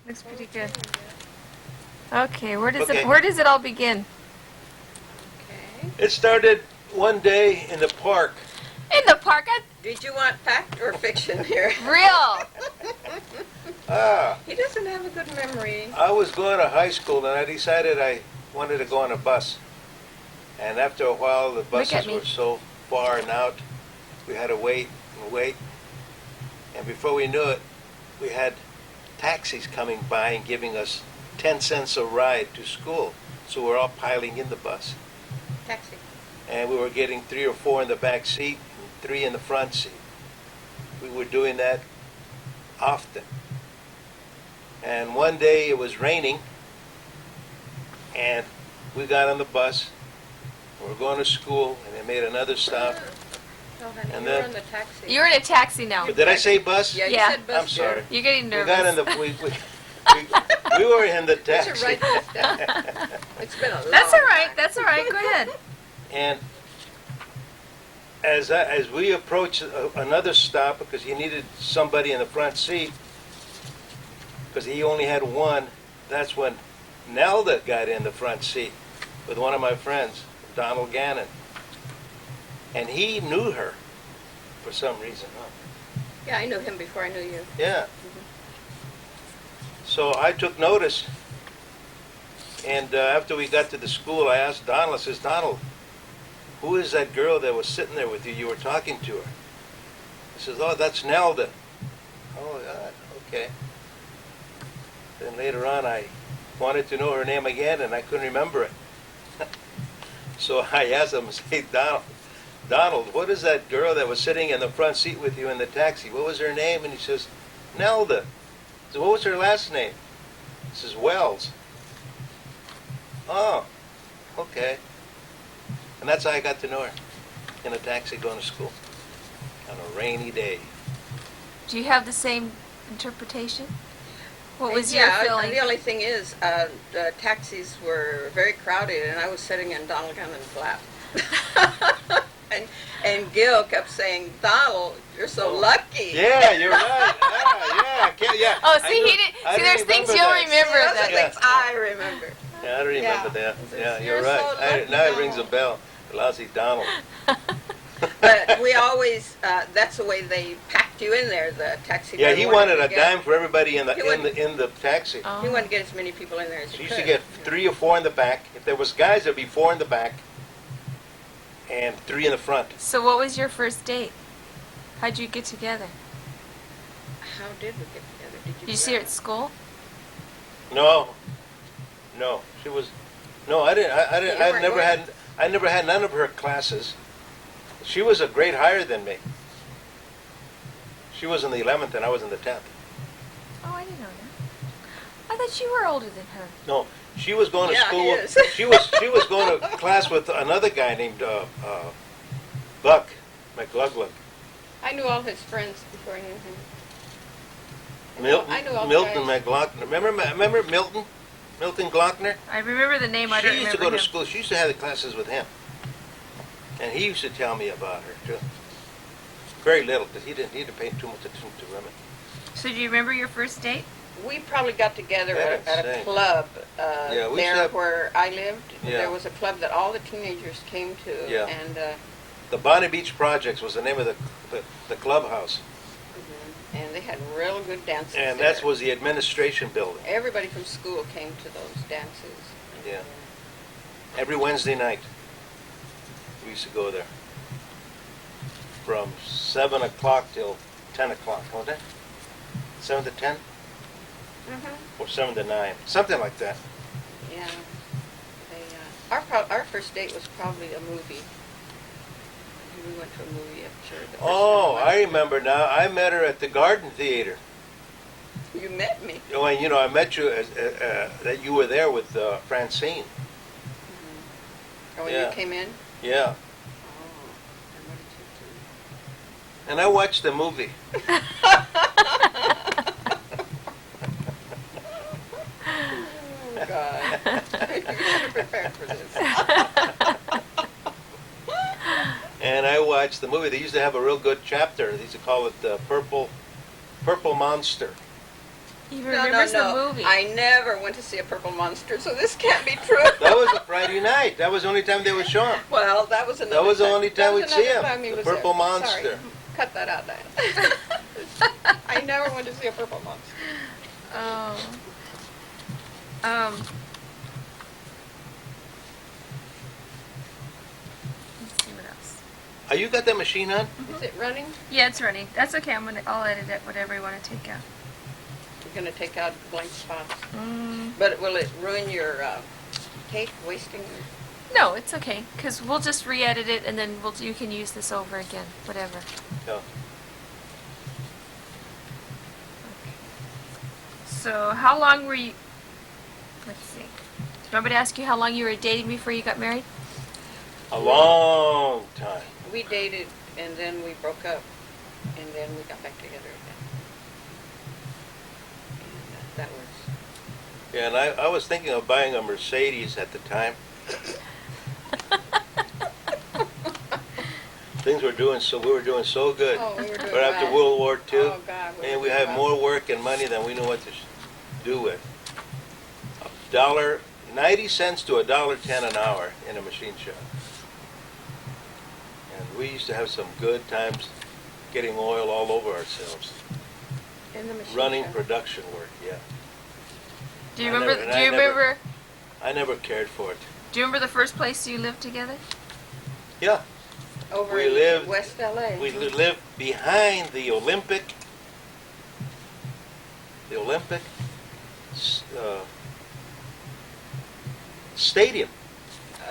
Looks pretty good. Okay, where does it all begin? Okay. It started one day in the park. In the park. Did you want fact or fiction here? Real. He doesn't have a good memory. I was going to high school and I decided I wanted to go on a bus. And after a while, the buses were so far and out, we had to wait and wait. And before we knew it, we had taxis coming by and giving us 10 cents a ride to school. So we're all piling in the bus. Taxi. And we were getting 3 or 4 in the back seat and 3 in the front seat. We were doing that often. And one day it was raining, and we got on the bus. We were going to school, and they made another stop. Oh, honey, And you then- were in the taxi. You're in a taxi now. But did I say bus? Yeah, you Yeah. said bus. I'm sorry. You're getting We nervous. got in the we were in the You should taxi. write this down. It's been a long That's all right. time. That's all right. Go ahead. And as we approached another stop, because he needed somebody in the front seat, because he only had one, that's when Nelda got in the front seat with one of my friends, Donald Gannon. And he knew her for some reason. Huh? Yeah, I knew him before I knew you. Yeah. So I took notice, and after we got to the school, I asked Donald, I says, Donald, who is that girl that was sitting there with you? You were talking to her. He says, oh, that's Nelda. Oh, God, okay. Then later on, I wanted to know her name again, and I couldn't remember it. So I asked him, say, Donald, what is that girl that was sitting in the front seat with you in the taxi? What was her name? And he says, Nelda. So what was her last name? He says, Wells. Oh, okay. And that's how I got to know her, in a taxi going to school on a rainy day. Do you have the same interpretation? What was your Yeah, feeling? the only thing is, the taxis were very crowded, and I was sitting in Donald Gunnan's lap. and Gil kept saying, Donald, you're so lucky. Yeah, you're right. Yeah. Oh, see, he didn't. See, there's things you'll remember. Those are That. things I remember. Yeah, I don't remember that. Yeah, You're you're so right. lucky, Now it rings a bell. Lousy Donald. But we always, that's the way they packed you in there, the taxi Yeah, driver he wanted a to get- dime for everybody in He wanted- the taxi. Oh. He wanted to get as many people in there as So he you could. used to get 3 or 4 in the back. If there was guys, there'd be 4 in the back, and 3 in the front. So, what was your first date? How'd you get together? How did we get together? Did you see her at school? No, she was. No, I didn't. I You weren't never going? had. I never had none of her classes. She was a grade higher than me. She was in the 11th and I was in the 10th. Oh, I didn't know that. I thought you were older than her. No, she was going to Yeah, school. he is. She was going to class with another guy named Buck McLaughlin. I knew all his friends before I knew him. I knew all the Milton guys. McLaughlin. Remember Milton? Milton Glockner? I remember the name. I She don't used to remember go to him. school. She used to have the classes with him. And he used to tell me about her, too. Very little, because he didn't pay too much attention to women. So, do you remember your first date? We probably got together That's at a insane. club Yeah, we used to there have- where I lived. Yeah. There was a club that all the teenagers came to. Yeah. And The Bonnie Beach Projects was the name of the clubhouse. and they had real good dances And there. that was the administration building. Everybody from school came to those dances. Yeah. Every Wednesday night, we used to go there. From 7 o'clock till 10 o'clock, wasn't it? 7 to 10? Mm-hmm. Or 7 to 9, something like that. Yeah. They, our first date was probably a movie. We went to a movie at church. the first Oh, time I remember now. I met her at the Garden Theater. You met me. When, I met you, that you were there with Francine. Oh, when Yeah. you came in? Yeah. Oh, and what did you do? And I watched the movie. Oh, God. You should have prepared for this. And I watched the movie. They used to have a real good chapter. They used to call it Purple Monster. He No, remembers no, the no. movie. I never went to see a purple monster, so this can't be true. That was a Friday night. That was the only time they would show him. Well, that was another That was the time. only That time was we'd see another him. time he The was purple there. monster. Sorry. Cut that out, Diana. I never went to see a purple monster. Oh. Let's see what else. Oh, you got that machine on? Is it running? Yeah, it's running. That's okay. I'll edit it. Whatever you want to take out. We're going to take out blank spots. Mm. But will it ruin your tape, wasting? No, it's okay. Cause we'll just re-edit it, and then you can use this over again. Whatever. No. So, how long were you? Let's see. Do you want me to ask you how long you were dating before you got married? A long time. We dated, and then we broke up, and then we got back together again. And that was... Yeah, and I was thinking of buying a Mercedes at the time. Things were doing so, we were doing so good. Oh, we were doing But after well. World War II, Oh, God, and were we had doing more well. work and money than we knew what to do with. $90 to $1.10 an hour in a machine shop. And we used to have some good times getting oil all over ourselves. In the machine Running shop. production work, yeah. Do you I remember? never- Do you I never- remember? I never cared for it. Do you remember the first place you lived together? Yeah, Over we in lived- West L.A. we lived behind the Olympic Stadium.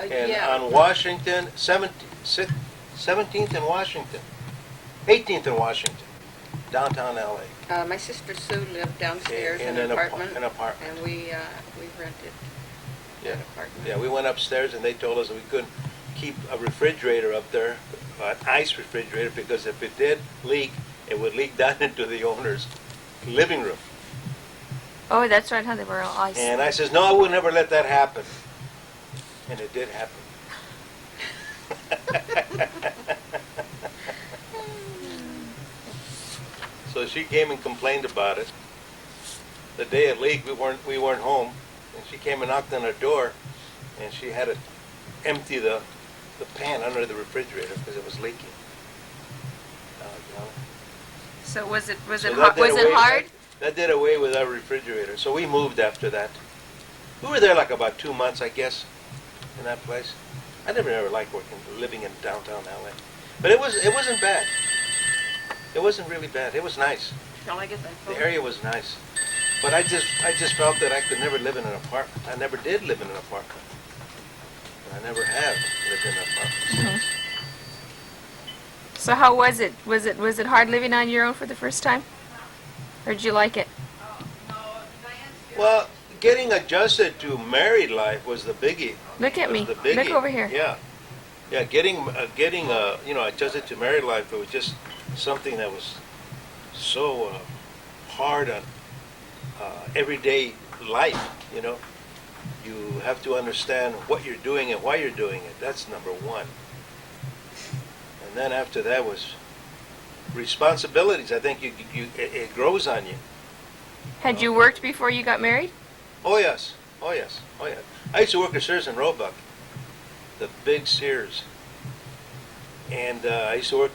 And yeah. on Washington, 17th and Washington, 18th and Washington, downtown LA. My sister Sue lived downstairs in In an apartment. an apartment. And we rented Yeah. that apartment. Yeah, we went upstairs and they told us that we couldn't keep a refrigerator up there, an ice refrigerator, because if it did leak, it would leak down into the owner's living room. Oh, that's right. How they were all ice. And I says, no, I would never let that happen. And it did happen. So she came and complained about it. The day it leaked, we weren't home, and she came and knocked on our door, and she had to empty the pan under the refrigerator because it was leaking. So was it So hard? that did Was it away- hard? That did away with our refrigerator. So we moved after that. We were there like about 2 months, I guess, in that place. I never liked living in downtown LA, but it wasn't bad. It wasn't really bad. It was nice. Shall I get that phone? The area was nice, but I just felt that I could never live in an apartment. I never did live in an apartment. I never have lived in an apartment. So how was it? Was it hard living on your own for the first time, or did you like it? Well, getting adjusted to married life was the biggie. Look at Was me. the biggie. Look over here. Yeah. Getting adjusted to married life. It was just something that was so hard on everyday life. You know, you have to understand what you're doing and why you're doing it. That's number one. And then after that was responsibilities. I think it grows on you. Had you worked before you got married? Oh yes. I used to work at Sears and Roebuck, the big Sears, and I used to work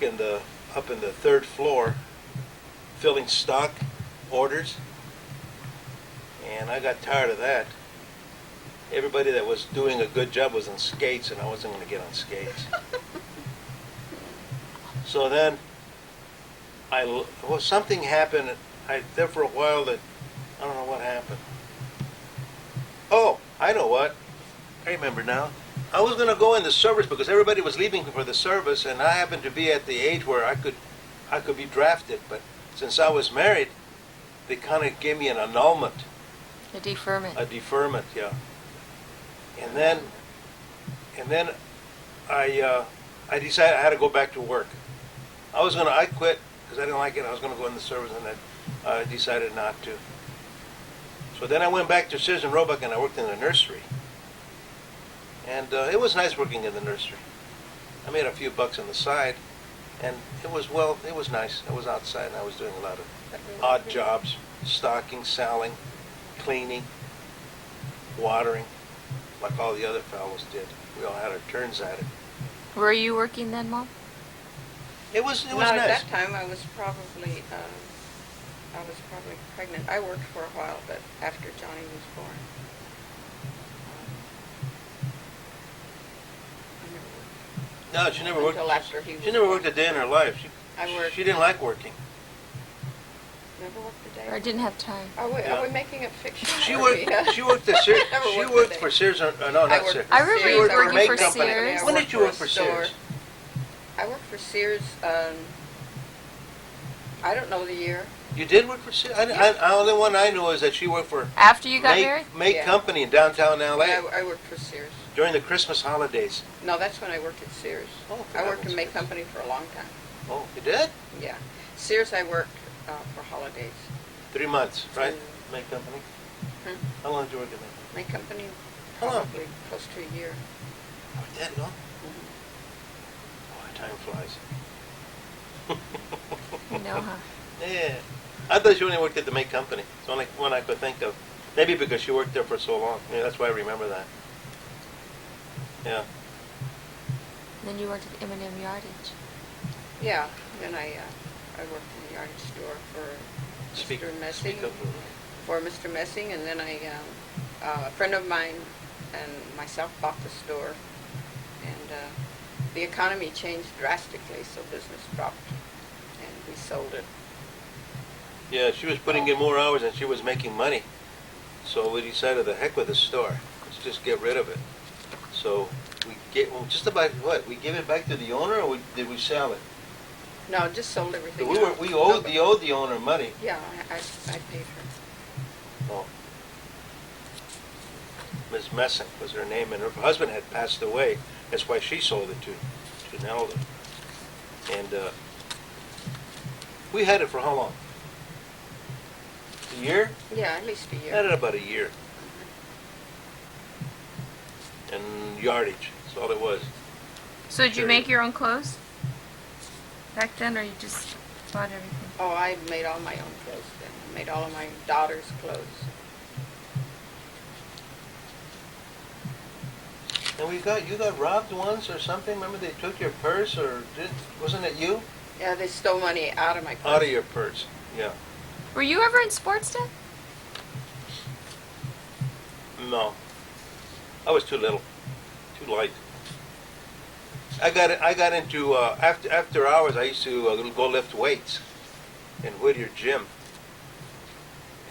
up in the third floor, filling stock orders, and I got tired of that. Everybody that was doing a good job was on skates, and I wasn't going to get on skates. So then, something happened. I there for a while that I don't know what happened. Oh, I know what. I remember now. I was going to go in the service because everybody was leaving for the service, and I happened to be at the age where I could be drafted. But since I was married, they kind of gave me an annulment. A deferment. A deferment, yeah. And then I decided I had to go back to work. I quit because I didn't like it. I was going to go in the service, and then I decided not to. So then I went back to Sears and Roebuck, and I worked in the nursery. And it was nice working in the nursery. I made a few bucks on the side, And it was, well, it was nice. I was outside and I was doing a lot of odd jobs, stocking, selling, cleaning, watering, like all the other fellows did. We all had our turns at it. Were you working then, Mom? It was Not nice. at that time. I was probably pregnant. I worked for a while, but after Johnny was born. I never worked. No, she never worked. Until after he was She never born. worked a day in her life. I worked. She didn't like working. Never worked a day. Or didn't have time? Are we making up fiction? She Or worked. we, She worked at Sears. Never She worked a worked day. for Sears. No, not I worked Sears. for I remember Sears. you I worked working for for company. Sears. When did you work for a store. Sears? I worked for Sears. I don't know the year. You did work for Sears? The only one I knew is that she worked for After you got married? Make Yeah. Company in downtown L.A. Yeah, I worked for Sears. during the Christmas holidays. No, that's when I worked at Sears. Oh, I worked in heavens. May Company for a long time. Oh, you did? Yeah. Sears I worked for holidays. 3 months, right? Mm. Make Company? Hmm? How long did you work at Make? May Company How long? probably close to a year. Oh, you did, no? Mhm. Boy, time flies. No, huh? Yeah. I thought you only worked at the Make Company. It's the only one I could think of. Maybe because you worked there for so long. Yeah, that's why I remember that. Yeah. Then you worked at M&M Yardage. Yeah. Then I worked in the yardage store for Mr. Messing. Speak up. For Mr. Messing, and then a friend of mine and myself bought the store, and the economy changed drastically, so business dropped, and we sold it. Yeah, she was putting in more hours than she was making money. So we decided, the heck with the store. Let's just get rid of it. So we just about what? We gave it back to the owner, or did we sell it? No, just sold everything. We owed the owner money. Yeah, I paid her. Oh. Ms. Messing was her name, and her husband had passed away. That's why she sold it to Nelda. And we had it for how long? A year? Yeah, at least a year. Had it about a year. And yardage, that's all it was. So did you Sure. make your own clothes back then, or you just bought everything? Oh, I made all my own clothes then. I made all of my daughter's clothes. And you got robbed once or something? Remember they took your purse, or wasn't it you? Yeah, they stole money out of my purse. Out of your purse, yeah. Were you ever in sports, Dad? No. I was too little, too light. I got into, after hours, I used to go lift weights in Whittier Gym.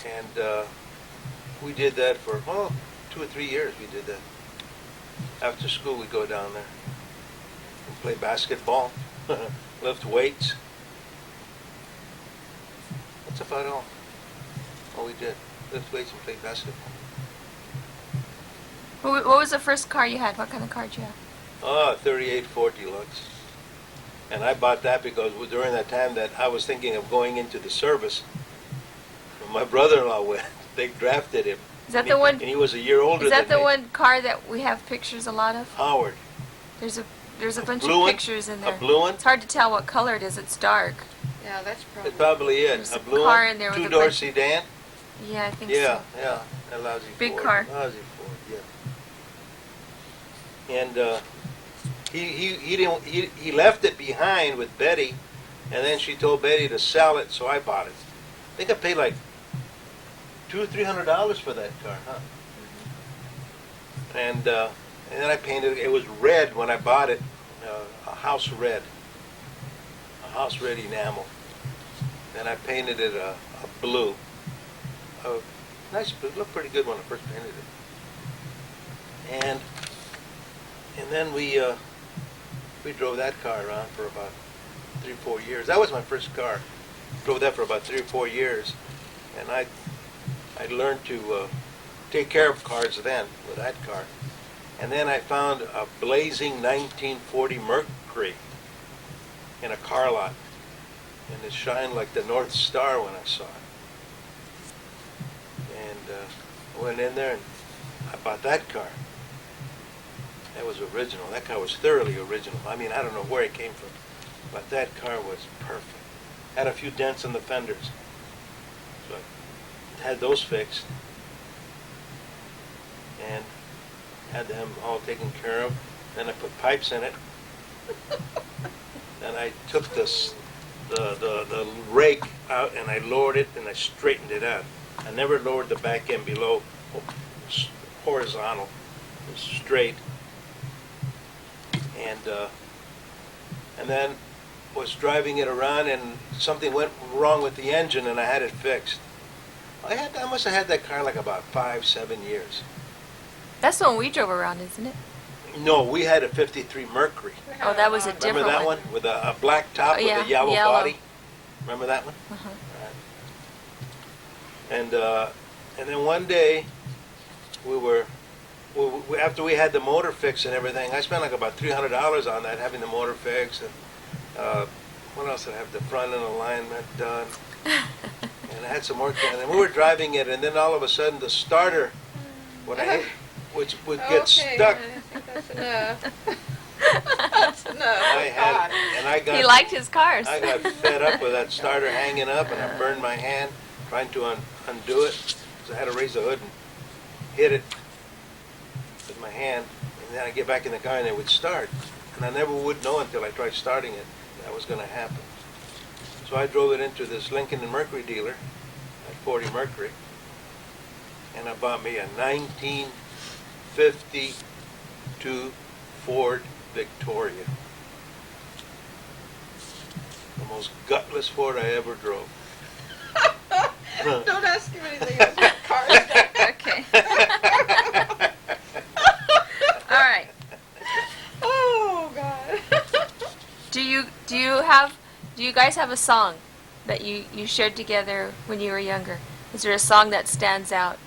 And we did that for, 2 or 3 years we did that. After school, we'd go down there and play basketball, lift weights. That's about all we did. Lift weights and play basketball. What was the first car you had? What kind of car did you have? 38 Ford Deluxe. And I bought that because during that time that I was thinking of going into the service, my brother-in-law went. They drafted him. Is that the one? And he was a year older Is that than the me. one car that we have pictures a lot of? Howard. There's a bunch blue of one? pictures in there. A blue one? It's hard to tell what color it is. It's dark. Yeah, that's probably. That's probably it. There's A a blue car one? in there with a Two-door bunch- sedan? Yeah, I think Yeah, so. yeah. A lousy Big Ford. car. Lousy Ford, yeah. And he left it behind with Betty, and then she told Betty to sell it, so I bought it. I think I paid like $200 or $300 for that car, huh? And then I painted it. It was red when I bought it, a house red enamel. Then I painted it a blue. Nice blue. It looked pretty good when I first painted it. And then we drove that car around for about 3 or 4 years. That was my first car. Drove that for about 3 or 4 years, and I learned to take care of cars then with that car. And then I found a blazing 1940 Mercury in a car lot, and it shined like the North Star when I saw it. And I went in there and I bought that car. That was original. That car was thoroughly original. I mean, I don't know where it came from. But that car was perfect. Had a few dents in the fenders. So I had those fixed. And had them all taken care of. Then I put pipes in it. Then I took the rake out and I lowered it and I straightened it out. I never lowered the back end below horizontal. It was straight. And then was driving it around and something went wrong with the engine and I had it fixed. I must have had that car like about 5-7 years. That's the one we drove around, isn't it? No, we had a 53 Mercury. Oh, that was a different Remember that one? With a black top with a yellow body? Remember that one? Uh-huh. Right. And then one day, after we had the motor fixed and everything, I spent like about $300 on that, having the motor fixed. And what else did I have? The front end alignment done. And I had some work done. And we were driving it, and then all of a sudden the starter, which would get stuck. I think that's enough. That's enough. He liked his cars. I got fed up with that starter hanging up, and I burned my hand trying to undo it. So I had to raise the hood and hit it with my hand, and then I get back in the car and it would start. And I never would know until I tried starting it that was going to happen. So I drove it into this Lincoln and Mercury dealer at 40 Mercury, and I bought me a 1952 Ford Victoria. The most gutless Ford I ever drove. Don't ask him anything else about cars. Okay. All right. Oh God. Do you guys have a song that you shared together when you were younger? Is there a song that stands out?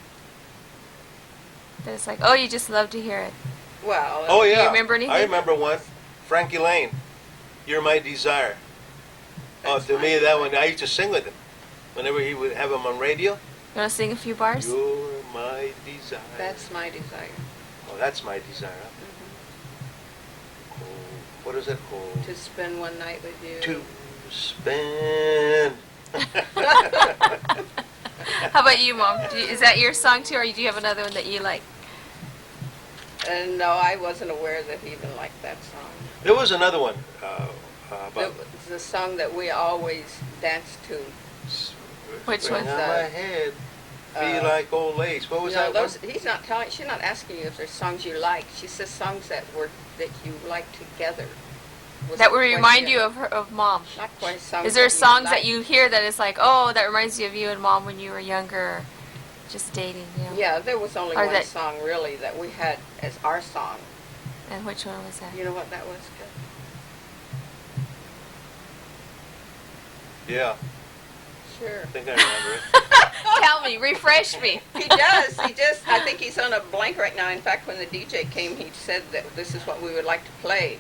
That it's like, oh, you just love to hear it. Well. Oh yeah. Do you remember anything? I remember one. Frankie Lane, "You're My Desire." Oh, to me that one, I used to sing with him. Whenever he would have him on radio. You want to sing a few bars? You're my desire. That's my desire. Oh, that's my desire. Mm-hmm. Oh, what is it called? To spend one night with you. To spend. How about you, Mom? Is that your song too, or do you have another one that you like? And no, I wasn't aware that he even liked that song. There was another one. It was the song that we always danced to. Which Spring one? on my head, be like old lace. What was that one? He's not telling. She's not asking you if there's songs you like. She says songs that you like together. That would remind you of Mom. Not quite songs. Is there that songs like. that you hear that it's like, oh, that reminds you of you and Mom when you were younger, or just dating, you know? Yeah, there was only Or one that- song really that we had as our song. And which one was that? You know what that was? Yeah, Sure. I think I remember it. Tell me, refresh me. He does. I think he's on a blank right now. In fact, when the DJ came, he said that this is what we would like to play.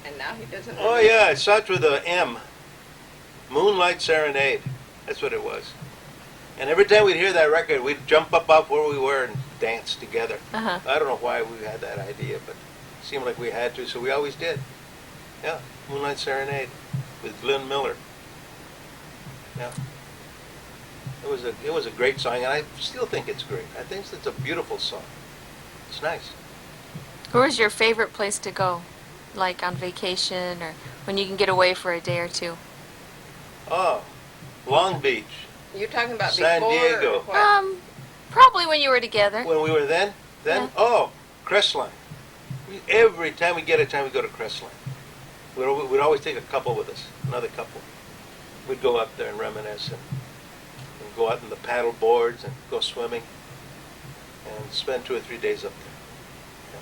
And now he doesn't Oh remember. yeah, it starts with a M. Moonlight Serenade. That's what it was. And every time we'd hear that record, we'd jump up off where we were and dance together. Uh-huh. I don't know why we had that idea, but it seemed like we had to, so we always did. Yeah, Moonlight Serenade with Glenn Miller. Yeah. It was a great song, and I still think it's great. I think it's a beautiful song. It's nice. Where's your favorite place to go? Like on vacation or when you can get away for a day or two? Oh, Long Beach. You're talking about San before Diego. or what? Probably when you were together. When we were then, Yeah. oh, Crestline. Every time we get a time, we go to Crestline. We'd always take a couple with us, another couple. We'd go up there and reminisce and go out in the paddle boards and go swimming and spend 2 or 3 days up there. Yeah.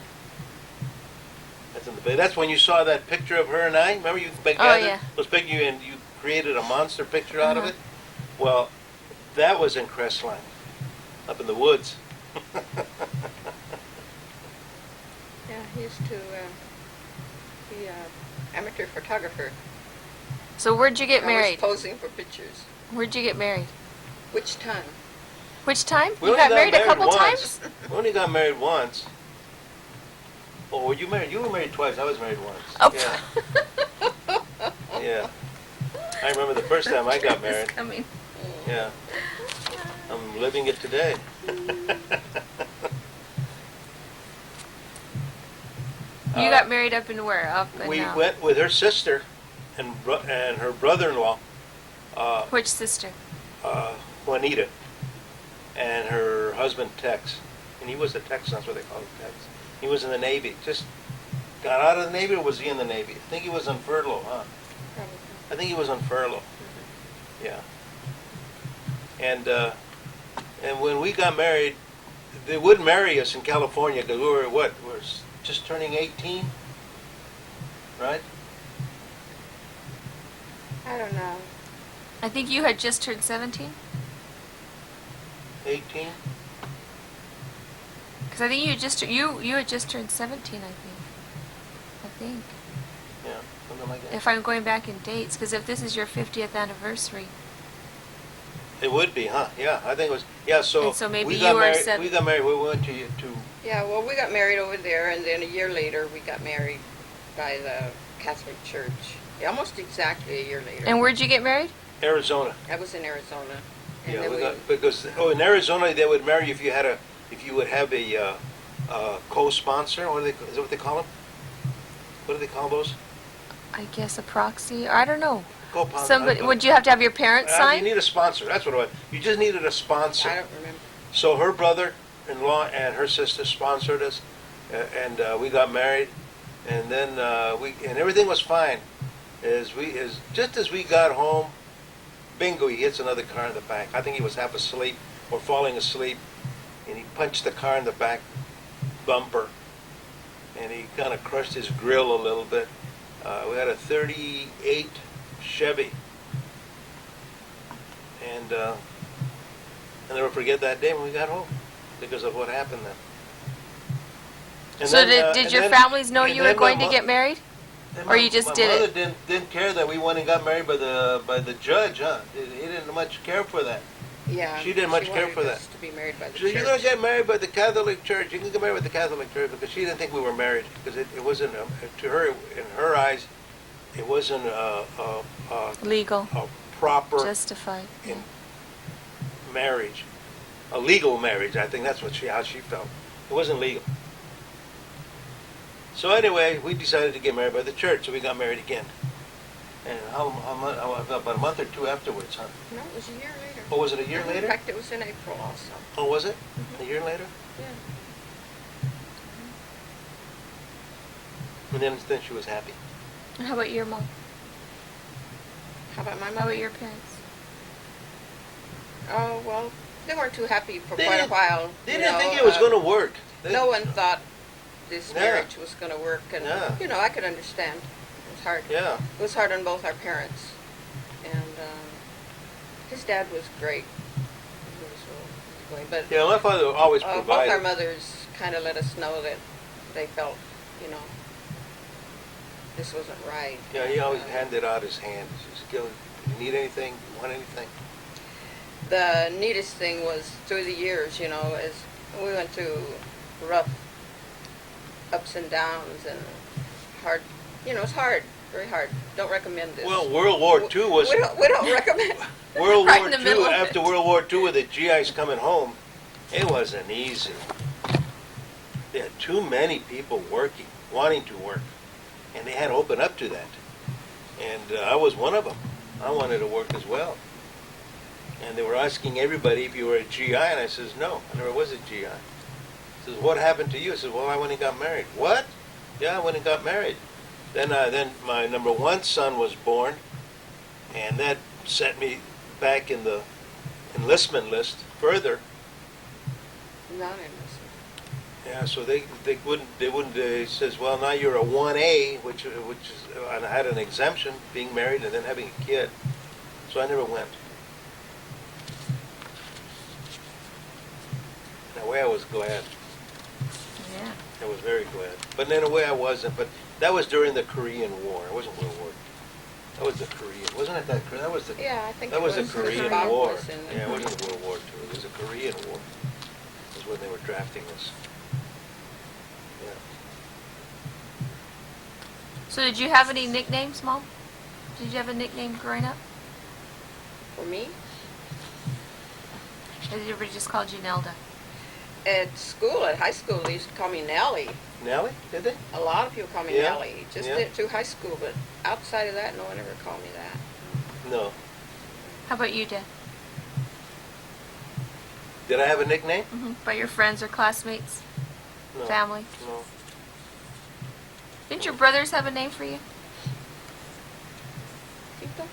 That's in the bay. That's when you saw that picture of her and I. Remember you yeah. those pictures and you created a monster picture out of Uh-huh. it? Well, that was in Crestline, up in the woods. Yeah, he used to be an amateur photographer. So where'd you get Always married? posing for pictures. Where'd you get married? Which time? Which time? We You only got married a couple once. times? We only got married once. Oh, were you married? You were married twice. I was married once. Oh. Yeah. Yeah. I remember the first time I got It's married. coming. Yeah. I'm living it today. You got married up in where? Up and We out. went with her sister and her brother-in-law, Which sister? Juanita, and her husband Tex. And he was a Texan, that's what they call him, Tex. He was in the Navy. Just got out of the Navy, or was he in the Navy? I think he was on furlough, huh? Probably. I think he was on furlough. Yeah. And when we got married, they wouldn't marry us in California because we were what? We were just turning 18, right? I don't know. I think you had just turned 17. 18. Because I think you had just turned 17. I think. Yeah, something like that. If I'm going back in dates, because if this is your 50th anniversary, It would be, huh? Yeah, I think it was. Yeah, so, And so maybe we you got were married. seven- We got married. We went to Yeah, well, we got married over there, and then a year later, we got married by the Catholic Church. Yeah, almost exactly a year later. and where'd you get married? Arizona. I was in Arizona. And Yeah, then we got because in Arizona they would marry you if you would have a co-sponsor. What do they? Is that what they call them? What do they call those? I guess a proxy. Or I don't know. Co-sponsor. Somebody. Would you have to have your parents You sign? need a sponsor. That's what it was. You just needed a sponsor. I don't remember. So her brother-in-law and her sister sponsored us, and we got married, and then and everything was fine. Just as we got home, bingo! He hits another car in the back. I think he was half asleep or falling asleep, and he punched the car in the back bumper, and he kind of crushed his grill a little bit. We had a '38 Chevy, and I'll never forget that day when we got home because of what happened then. And So then, did and your then- families know and you were then going my to get married? then Or you just did my it? mother didn't care that we went and got married by the judge, huh? He didn't much care for that. Yeah. She didn't much care wanted for that. us to be married by the She said, church. you're going to get married by the Catholic Church. You can get married by the Catholic Church because she didn't think we were married because it wasn't, to her, in her eyes, it wasn't Legal. a proper Justified. in marriage, a legal marriage. I think that's how she felt. It wasn't legal. So anyway, we decided to get married by the church, so we got married again. And about a month or two afterwards, huh? No, it was a year later. Oh, was it a year In later? fact, it was in April also. Oh, was it? A year later? Yeah. And then she was happy. And how about your mom? How about my How mother? about your parents? Oh, well, they weren't too happy for They quite a didn't- while. They you didn't know, think it was going to work. No one thought this Yeah. marriage was going to work, and Yeah. I could understand. It was hard. Yeah. It was hard on both our parents, and his dad was great. He was going, but Yeah, my father always both our provided. mothers kind of let us know that they felt, this wasn't right. Yeah, he always And, handed out his hand. He says, "Gil, you need anything? You want anything?" the neatest thing was through the years, as we went through rough ups and downs and hard, it's hard, very hard. Don't recommend this. Well, World War II was... We don't recommend. World Right War in the II, middle of after it. World War II with the GIs coming home, it wasn't easy. There had too many people working, wanting to work, and they had to open up to that. And I was one of them. I wanted to work as well. And they were asking everybody if you were a GI, and I says, no, I never was a GI. Says, what happened to you? I said, well, I went and got married. What? Yeah, I went and got married. Then my number one son was born, and that set me back in the enlistment list further. Non-enlistment. Yeah, so they says, well, now you're a 1A, which is, and I had an exemption, being married and then having a kid. So I never went. In a way, I was glad. Yeah. I was very glad. But in a way, I wasn't. But that was during the Korean War. It wasn't World War II. That was the Korean. Wasn't it that? That was the. Yeah, I think That it was the was because Korean Bob War. was in it. Yeah, it wasn't World War II. It was the Korean War. It was when they were drafting us. Yeah. So did you have any nicknames, Mom? Did you have a nickname growing up? For me, Or did everybody just called you Nelda? at school, at high school, they used to call me Nellie. Nellie, did they? A lot of people call me Yeah, Nellie. Just yeah. through high school, but outside of that, no one ever called me that. No. How about you, Dad? Did I have a nickname? By your friends or classmates? No. Family? No. Didn't your brothers have a name for you? Tito?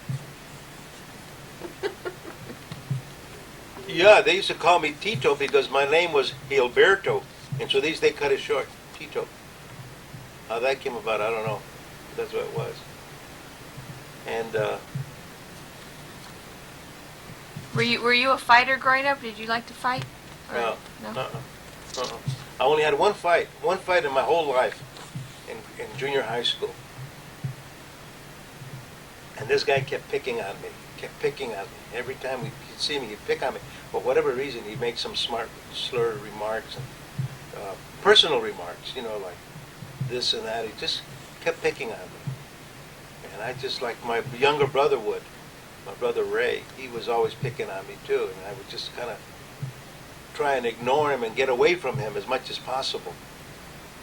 Yeah, they used to call me Tito because my name was Gilberto, and so they cut it short, Tito. How that came about, I don't know. That's what it was. And Were you a fighter growing up? Did you like to fight? Or- no, No. uh-uh. I only had one fight in my whole life, in junior high school. And this guy kept picking on me. Every time he'd see me, he'd pick on me. For whatever reason, he'd make some smart slur remarks and personal remarks, like this and that. He just kept picking on me. And I just, like my younger brother would, my brother Ray, he was always picking on me too. And I would just kind of try and ignore him and get away from him as much as possible.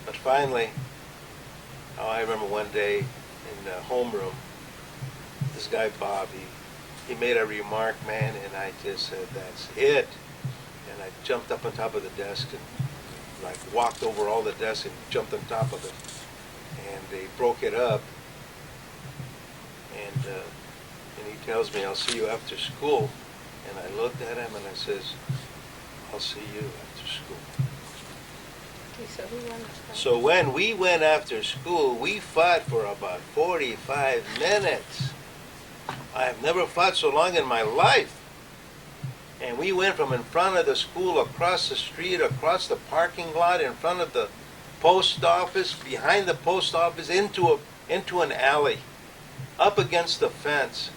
But finally, I remember one day in the homeroom, this guy Bob, he made a remark, man, and I just said, that's it. And I jumped up on top of the desk and like walked over all the desks and jumped on top of it. And they broke it up. And he tells me, I'll see you after school. And I looked at him and I says, I'll see you after school. Okay, so who won this fight? So when we went after school, we fought for about 45 minutes. I have never fought so long in my life. And we went from in front of the school, across the street, across the parking lot, in front of the post office, behind the post office, into an alley, up against the fence.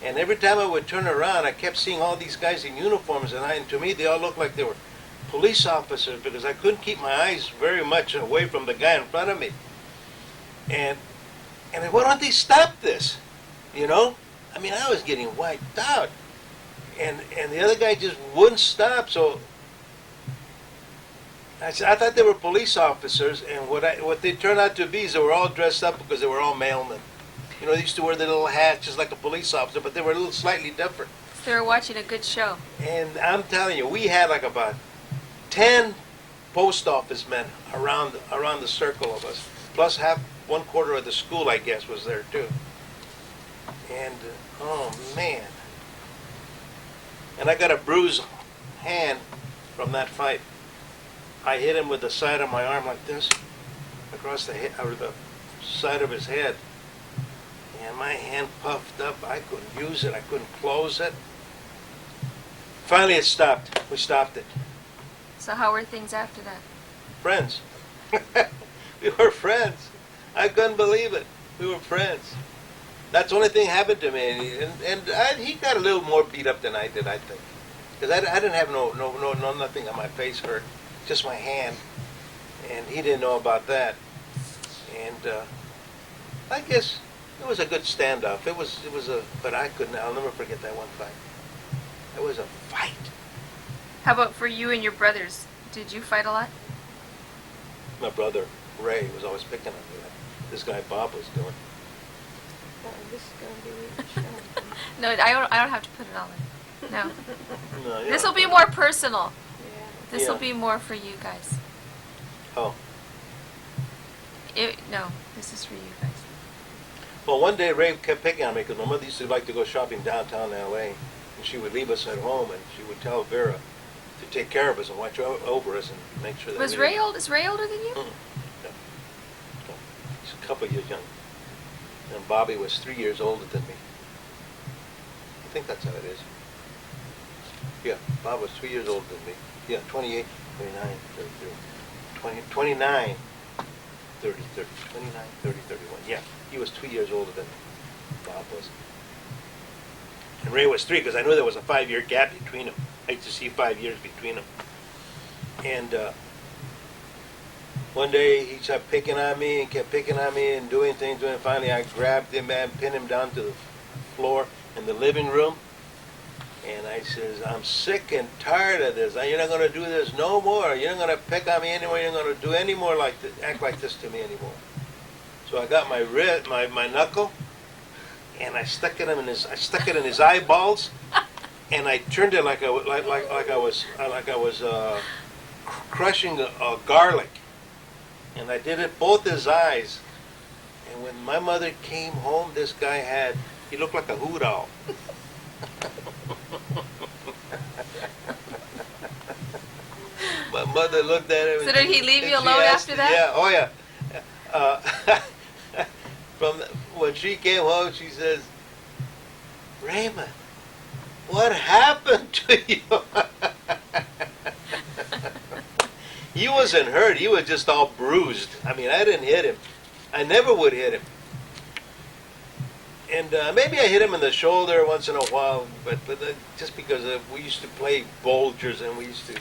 And every time I would turn around, I kept seeing all these guys in uniforms, and to me, they all looked like they were police officers because I couldn't keep my eyes very much away from the guy in front of me. And why don't they stop this? I mean, I was getting wiped out. And the other guy just wouldn't stop, so I thought they were police officers, and what they turned out to be is they were all dressed up because they were all mailmen. They used to wear the little hats just like a police officer, but they were a little slightly different. They were watching a good show. And I'm telling you, we had like about 10 post office men around the circle of us, plus one quarter of the school, I guess, was there too. And oh man. And I got a bruised hand from that fight. I hit him with the side of my arm like this, across the head, or the side of his head. And my hand puffed up. I couldn't use it. I couldn't close it. Finally, it stopped. We stopped it. So how were things after that? Friends. We were friends. I couldn't believe it. We were friends. That's the only thing happened to me, and he got a little more beat up than I did, I think, because I didn't have no nothing on my face hurt, just my hand, and he didn't know about that, and I guess it was a good standoff. It was but I'll never forget that one fight. It was a fight. How about for you and your brothers? Did you fight a lot? My brother Ray was always picking on me. This guy Bob was doing. This is going to be a show. No, I don't have to put it all in. No. No, This will be more personal. Yeah. This will Yeah. be more for you guys. Oh. No, this is for you guys. Well, one day Ray kept picking on me because my mother used to like to go shopping downtown L.A. and she would leave us at home and she would tell Vera to take care of us and watch over us and make sure that Was we Ray didn't- old? Is Ray older than you? Mm. No. No. He's a couple years young. And Bobby was 3 years older than me. I think that's how it is. Yeah, Bob was 3 years older than me. Yeah, 28, 29, 30, 20, 29, 30, 30, 29, 30, 31. Yeah, he was 2 years older than me. Bob was. And Ray was 3 because I knew there was a 5-year gap between them. I used to see 5 years between them. And one day he started picking on me and kept picking on me and doing things. And finally, I grabbed him and pinned him down to the floor in the living room. And I says, I'm sick and tired of this. You're not going to do this no more. You're not going to pick on me anymore. You're not going to do any more like this, act like this to me anymore. So I got my my knuckle, and I stuck it in his eyeballs, and I turned it like I was crushing a garlic, and I did it both his eyes. And when my mother came home, this guy he looked like a hoot owl. My mother looked at him. So did he leave you alone after that? Yeah, oh yeah. When she came home, she says, Raymond, what happened to you? He wasn't hurt. He was just all bruised. I mean, I didn't hit him. I never would hit him. And maybe I hit him in the shoulder once in a while, but just because we used to play Bolgers and we used to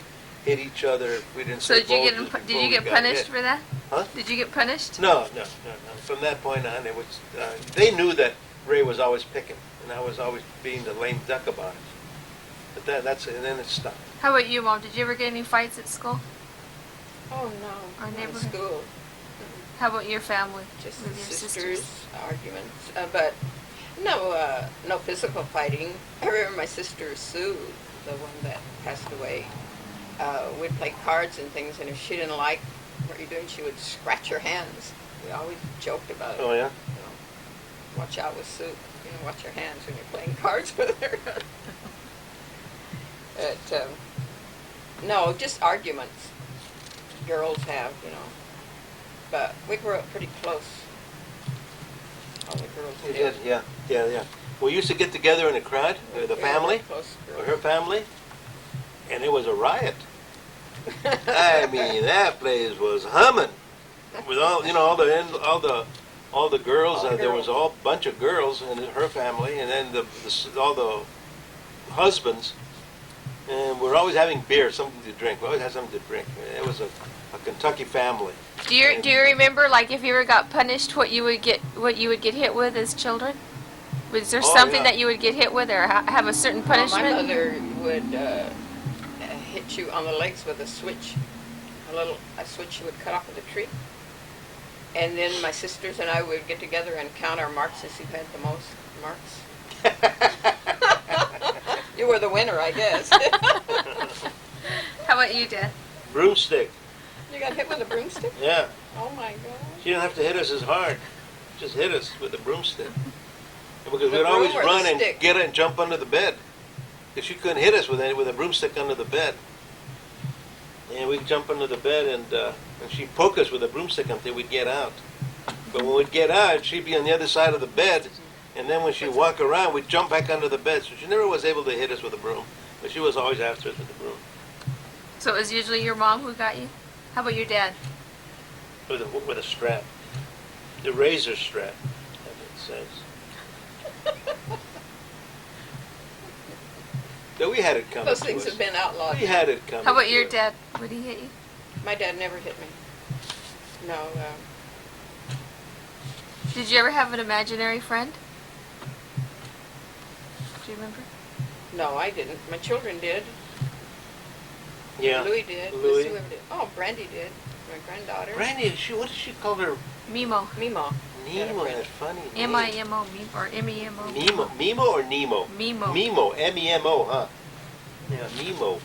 hit each other if we didn't So say did you Bolgers get before you we get got punished hit. for that? Huh? Did you get punished? No. From that point on, it was they knew that Ray was always picking, and I was always being the lame duck about it. But that's it, and then it stopped. How about you, Mom? Did you ever get any fights at school? Oh no, Our not in neighborhood. school. How about your family? Just with your sisters, arguments, but no physical fighting. I remember my sister Sue, the one that passed away. We'd play cards and things, and if she didn't like what you're doing, she would scratch her hands. We always joked about it. Oh yeah. Watch out with Sue. Watch your hands when you're playing cards with her. But no, just arguments. Girls have, but we grew up pretty close. All the girls You did. did, yeah. We used to get together in a crowd, the Very family, close or girls. her family, and it was a riot. I mean, that place was humming with all the girls. All the There was a girls. whole bunch of girls in her family, and then all the husbands. And we're always having beer, something to drink. We always had something to drink. It was a Kentucky family. Do you remember, like, if you ever got punished, what you would get hit with as children? Was there Oh, something yeah. that you would get hit with, or have a certain Well, punishment? my mother would hit you on the legs with a switch, a switch she would cut off of the tree. And then my sisters and I would get together and count our marks to see who had the most marks. You were the winner, I guess. How about you, Dad? Broomstick. You got hit with a broomstick? Yeah. Oh my God. She didn't have to hit us as hard. Just hit us with the broomstick. Because The we'd always broom or the run and stick? get it and jump under the bed. Because she couldn't hit us with a broomstick under the bed. And we'd jump under the bed and she'd poke us with a broomstick until we'd get out. But when we'd get out, she'd be on the other side of the bed. And then when she'd walk around, we'd jump back under the bed. So she never was able to hit us with a broom. But she was always after us with the broom. So it was usually your mom who got you? How about your dad? With a strap. The razor strap, as it says. No, we had it coming Those to things us. have been outlawed. We had it coming. How about to your us. dad? Would he hit you? My dad never hit me. No, Did you ever have an imaginary friend? Do you remember? no, I didn't. My children did. Yeah. Louis did. Louis. Whoever did. Oh, Brandy did. My granddaughter. Brandy, what did she call her? Mimo. Mima. Nemo, that funny name. M-I-M-O, or M-E-M-O. Mimo or Nemo? Mimo. Mimo, M-E-M-O, huh? Yeah, Mimo.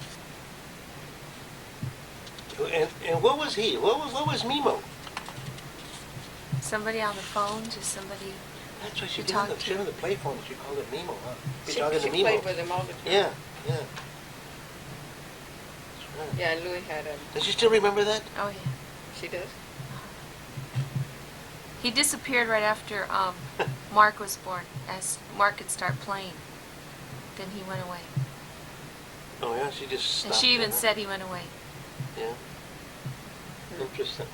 And what was he? What was Mimo? Somebody on the phone, just somebody. That's right, she You did on talked the, to- the play phone. She called it Mimo, huh? You're She talking to Mimo. played with him all the time. Yeah. That's right. Yeah, Louis had a. Does she still remember that? Oh yeah. She does. He disappeared right after Mark was born. As Mark could start playing, then he went away. Oh yeah, she just stopped. And she even there, huh? said he went away. Yeah. Interesting.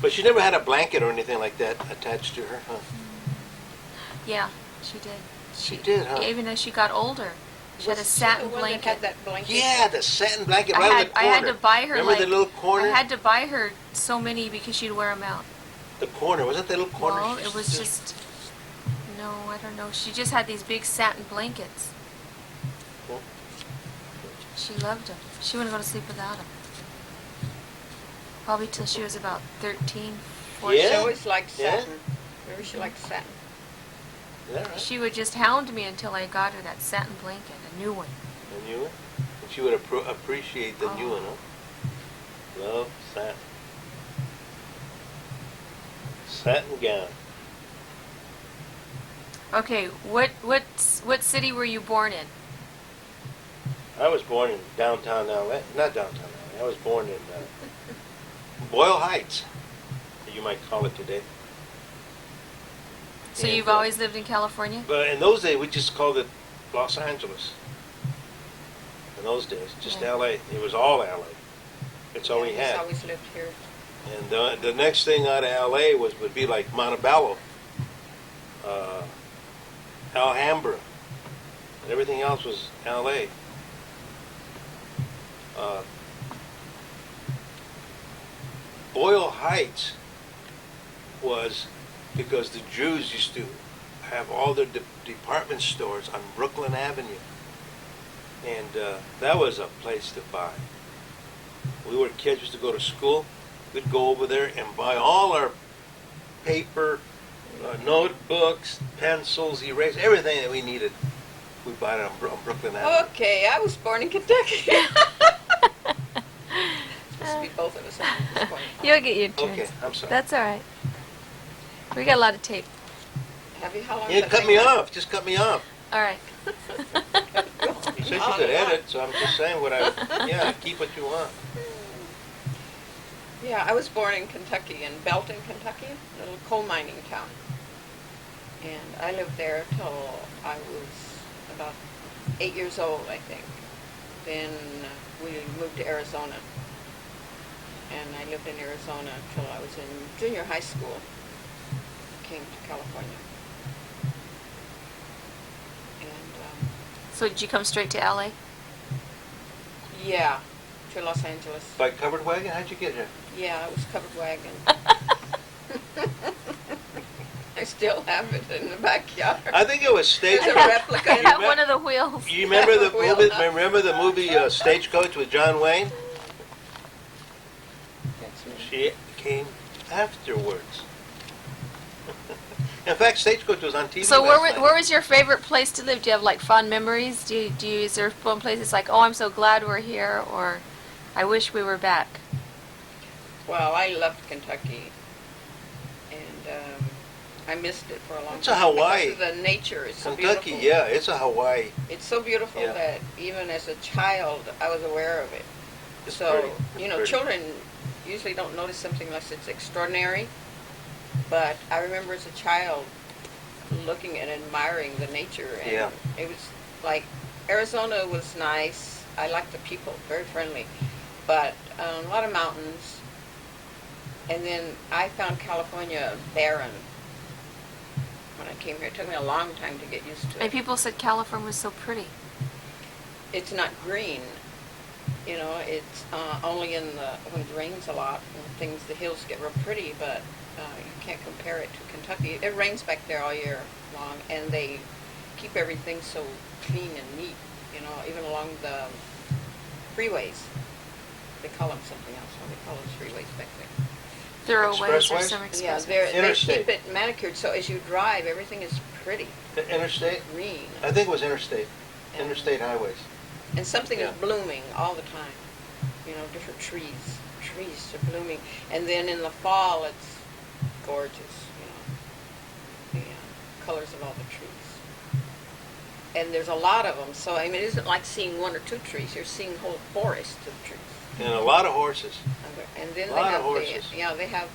But she never had a blanket or anything like that attached to her, huh? Yeah, she did. She did, huh? Even as she got older, She had a Was she satin the one blanket. that had that blanket? Yeah, the satin blanket I right in had, the corner. I had to buy her Remember like the little corner? I had to buy her so many because she'd wear them out. The corner. Wasn't that little corner? Well, it was just no, I don't know. She just had these big satin blankets. Well, She loved them. She wouldn't go to sleep without them. Probably till she was about 13, 14. Yeah? She always liked Yeah? satin. Remember she liked satin. is that right? She would just hound me until I got her that satin blanket, a new one. The new one? And she would appreciate the new Oh. one, huh? Love satin. Satin gown. Okay, what city were you born in? I was born in downtown LA. Not downtown LA. I was born in Boyle Heights, you might call it today. So And, you've always lived in California? But in those days, we just called it Los Angeles. In those days, just Yeah. LA. It was all LA. It's all we He's had. always lived here. And the next thing out of LA would be like Montebello, Alhambra, and everything else was LA. Boyle Heights was because the Jews used to have all their department stores on Brooklyn Avenue. And that was a place to buy. We were kids, used to go to school. We'd go over there and buy all our paper, notebooks, pencils, erasers, everything that we needed. We'd buy it on Brooklyn Avenue. Okay, I was born in Kentucky. Supposed to be both of us at this point. You'll get your turn. Okay, I'm sorry. That's all right. We got a lot of tape. Have you? How long? Yeah, has that cut me taken? off. Just cut me off. All right. You said you could edit, so I'm just saying yeah, keep what you want. Yeah, I was born in Kentucky, in Belton, Kentucky, a little coal mining town. And I lived there till I was about 8 years old, I think. Then we moved to Arizona. And I lived in Arizona till I was in junior high school. Came to California. And So did you come straight to LA? yeah, to Los Angeles. By covered wagon? How'd you get here? Yeah, it was covered wagon. I still have it in the backyard. I think it was It's a Stagecoach. replica. I You have me- one of the wheels. You remember the Wheel. movie? Remember the movie Stagecoach with John Wayne? That's me. She came afterwards. In fact, Stagecoach was on TV. So last night. where was your favorite place to live? Do you have like fond memories? Is there one place that's like, oh, I'm so glad we're here, or I wish we were back? Well, I loved Kentucky, and I missed it for a long It's a time. Hawaii. Because of the nature. It's so Kentucky, beautiful. yeah, it's a Hawaii. It's so beautiful Yeah. that even as a child, I was aware of it. It's So, pretty. It's you know, pretty. children usually don't notice something unless it's extraordinary. But I remember as a child looking and admiring the nature. And Yeah. it was like, Arizona was nice. I liked the people, very friendly. But a lot of mountains. And then I found California barren when I came here. It took me a long time to get used to And it. people said California was so pretty. It's not green. You know, it's only when it rains a lot and things, the hills get real pretty, but you can't compare it to Kentucky. It rains back there all year long, and they keep everything so clean and neat, you know, even along the freeways. They call them something else. What do they call those freeways back there? Thoroughways or Expressways? some Yeah, expressways. they Interstate. keep it manicured, so as you drive, everything is pretty, The interstate? green. I think it was interstate. Interstate highways. And something Yeah. is blooming all the time. You know, different trees. Trees are blooming. And then in the fall, it's gorgeous, you know, the colors of all the trees. And there's a lot of them, so I mean, it isn't like seeing one or two trees. You're seeing whole forests of trees. And a lot of horses. And then A they lot of have horses. they have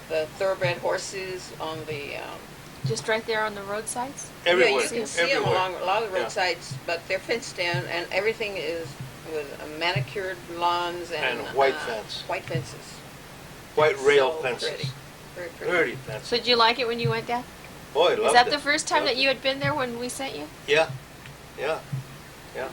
the thoroughbred horses on the Just right there on the roadsides? Everywhere. Yeah, you can see them Everywhere. along a lot of the Yeah. roadsides, but they're fenced in, and everything is with manicured lawns and white fence. White fences. White rail So fences. pretty. Very pretty. Pretty fences. So did you like it when you went down? Boy, I loved Is that it. the first time Loved that you had been there when we sent you? Yeah. Yeah, yeah.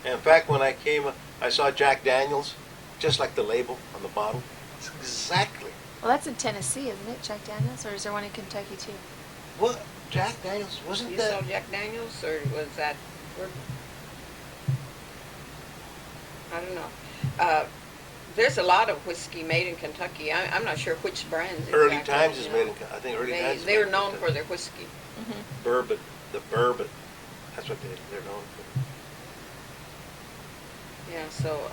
And in fact, when I came, I saw Jack Daniels, just like the label on the bottle. It's exactly. Well, that's in Tennessee, isn't it, Jack Daniels, or is there one in Kentucky too? What? Jack Daniels? Wasn't You that? saw Jack Daniels, or was that? Where, I don't know. There's a lot of whiskey made in Kentucky. I'm not sure which brands. Early exactly, Times is you made know. in. I think Early Times. They is were made in known Kentucky. for their whiskey. Mm-hmm. Bourbon. The bourbon. That's what they're known for. Yeah. So,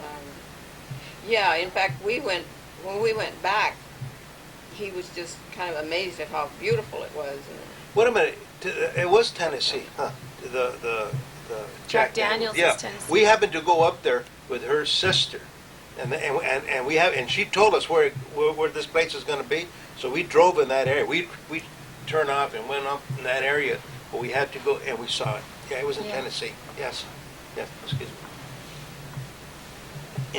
yeah. In fact, when we went back. He was just kind of amazed at how beautiful it was. And Wait a minute. It was Tennessee, huh? The Jack Daniels Yeah. is Tennessee. We happened to go up there with her sister, and we have, and she told us where this place is going to be. So we drove in that area. We turned off and went up in that area, but we had to go and we saw it. Yeah, it was in Yeah. Tennessee. Yes. Yes. Excuse me.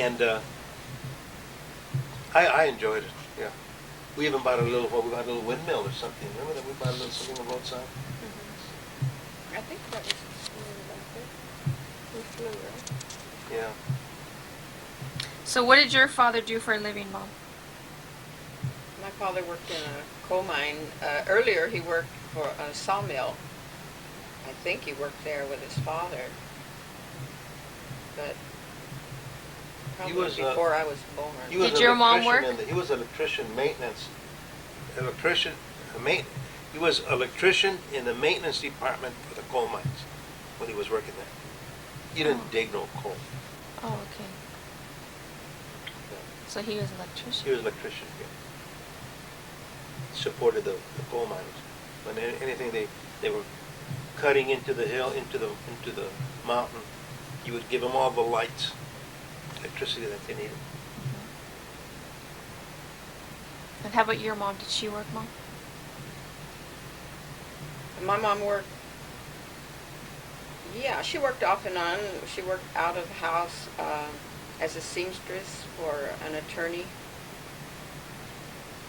And I enjoyed it. Yeah. We even bought we bought a little windmill or something. Remember that we bought a little something on the roadside? I think that was we flew, right? Yeah. So what did your father do for a living, Mom? My father worked in a coal mine. Earlier, he worked for a sawmill. I think he worked there with his father, but probably was, before I was born. He was Did your mom work? He was electrician maintenance. He was electrician in the maintenance department for the coal mines when he was working there. He didn't dig no coal. Oh, okay. So he was an electrician. He was electrician. Yeah. Supported the coal miners. When anything they were cutting into the hill, into the mountain, he would give them all the lights, electricity that they needed. And how about your mom? Did she work, Mom? My mom worked. Yeah, she worked off and on. She worked out of the house as a seamstress for an attorney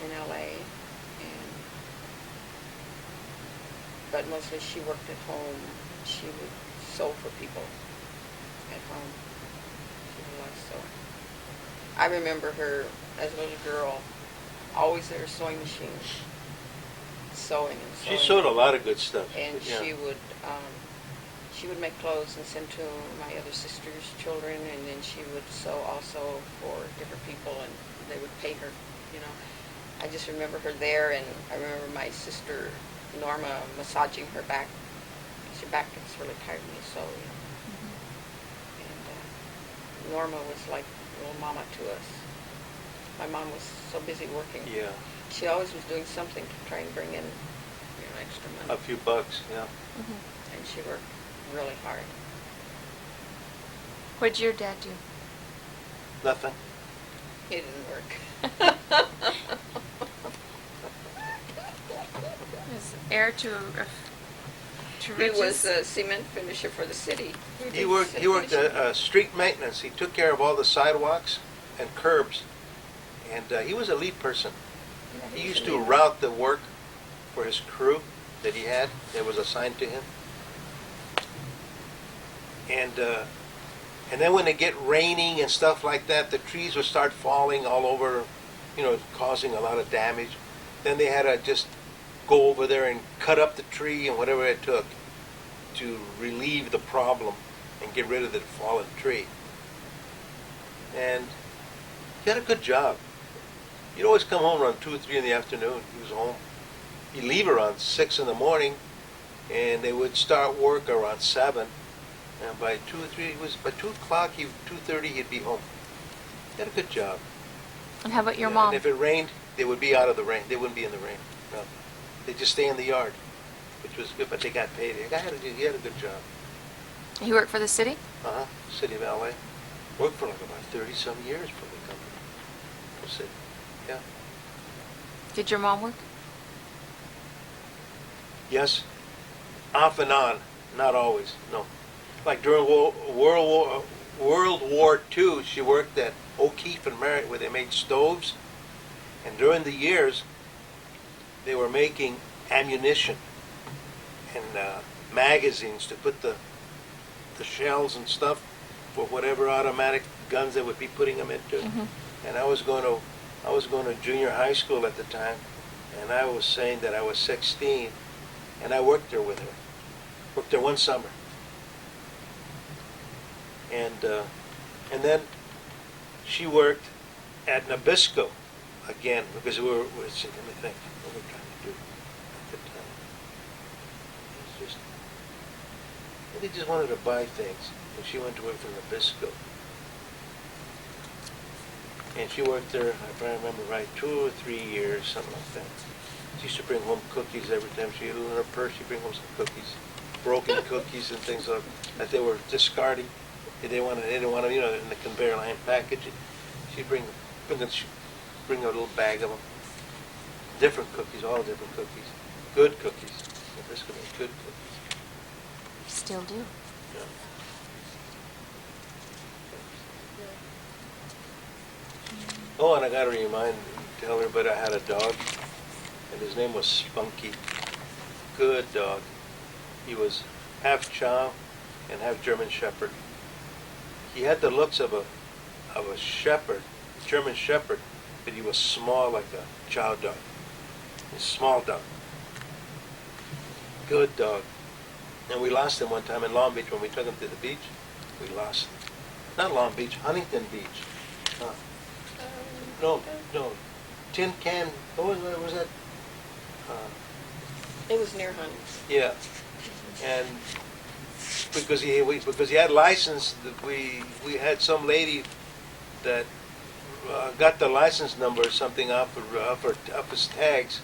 in L.A. But mostly she worked at home. She would sew for people at home. She would like sewing. I remember her as a little girl, always at her sewing machine, sewing and She sewing. sewed a lot of good stuff. And Yeah. she would make clothes and send to my other sister's children, and then she would sew also for different people, and they would pay her, you know. I just remember her there, and I remember my sister Norma massaging her back. Her back gets really tired when you sew, you know. And Norma was like a little mama to us. My mom was so busy working. Yeah. She always was doing something to try and bring in, extra money. A few bucks. Yeah. And she worked really hard. What did your dad do? Nothing. He didn't work. Is heir to He riches? was a cement finisher for the city. He worked street maintenance. He took care of all the sidewalks and curbs, and he was a lead person. He used to route the work for his crew that he had that was assigned to him. And then when it get raining and stuff like that, the trees would start falling all over, causing a lot of damage. Then they had to just go over there and cut up the tree and whatever it took to relieve the problem and get rid of the fallen tree. And he had a good job. He'd always come home around 2 or 3 in the afternoon. He was home. He'd leave around 6 in the morning, and they would start work around 7. And by 2 or 3, by 2 o'clock, 2:30, he'd be home. He had a good job. And how about your Yeah, mom? And if it rained, they would be out of the rain. They wouldn't be in the rain. No. They'd just stay in the yard, which was good, but they got paid. He had a good job. He worked for the city? Uh-huh. City of L.A. Worked for like about 30-some years for the company. The city. Yeah. Did your mom work? Yes. Off and on. Not always. No. Like during World War II, she worked at O'Keefe and Merritt where they made stoves. And during the years, they were making ammunition and magazines to put the the shells and stuff for whatever automatic guns they would be putting them into. And I was going to junior high school at the time, and I was saying that I was 16, and I worked there with her. Worked there one summer. And then she worked at Nabisco again, because we were, let me think, what were we trying to do at the time? It's just, they just wanted to buy things, and she went to work for Nabisco. And she worked there, if I remember right, 2 or 3 years, something like that. She used to bring home cookies every time she had it in her purse. She'd bring home some cookies, broken cookies and things like that they were discarding. They didn't want them, you know, in the conveyor line package. She'd bring a little bag of them. Different cookies, all different cookies. Good cookies. This could be good cookies. Still do. Yeah. Oh, and I got to tell everybody I had a dog, and his name was Spunky. Good dog. He was half Chow and half German Shepherd. He had the looks of a shepherd, a German Shepherd, but he was small like a Chow dog. A small dog. Good dog. And we lost him one time in Long Beach when we took him to the beach. We lost him. Not Long Beach, Huntington Beach. No. Tin Can. What was that? It was near Huntington. Yeah. And because he had license, we had some lady that got the license number or something off his tags,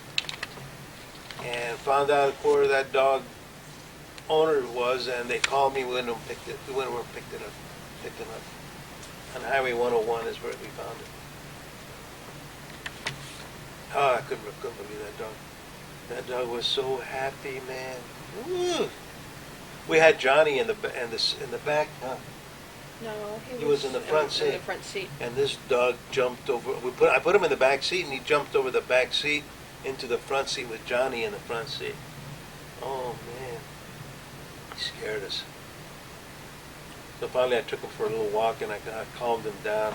and found out where that dog owner was, and they called me. We went over and picked it up. On Highway 101 is where we found it. Oh, I couldn't believe that dog. That dog was so happy, man. Woo. We had Johnny in the back, huh? No, He was in the front seat. In the front seat. And this dog jumped over. I put him in the back seat, and he jumped over the back seat into the front seat with Johnny in the front seat. Oh man, he scared us. So finally, I took him for a little walk, and I calmed him down,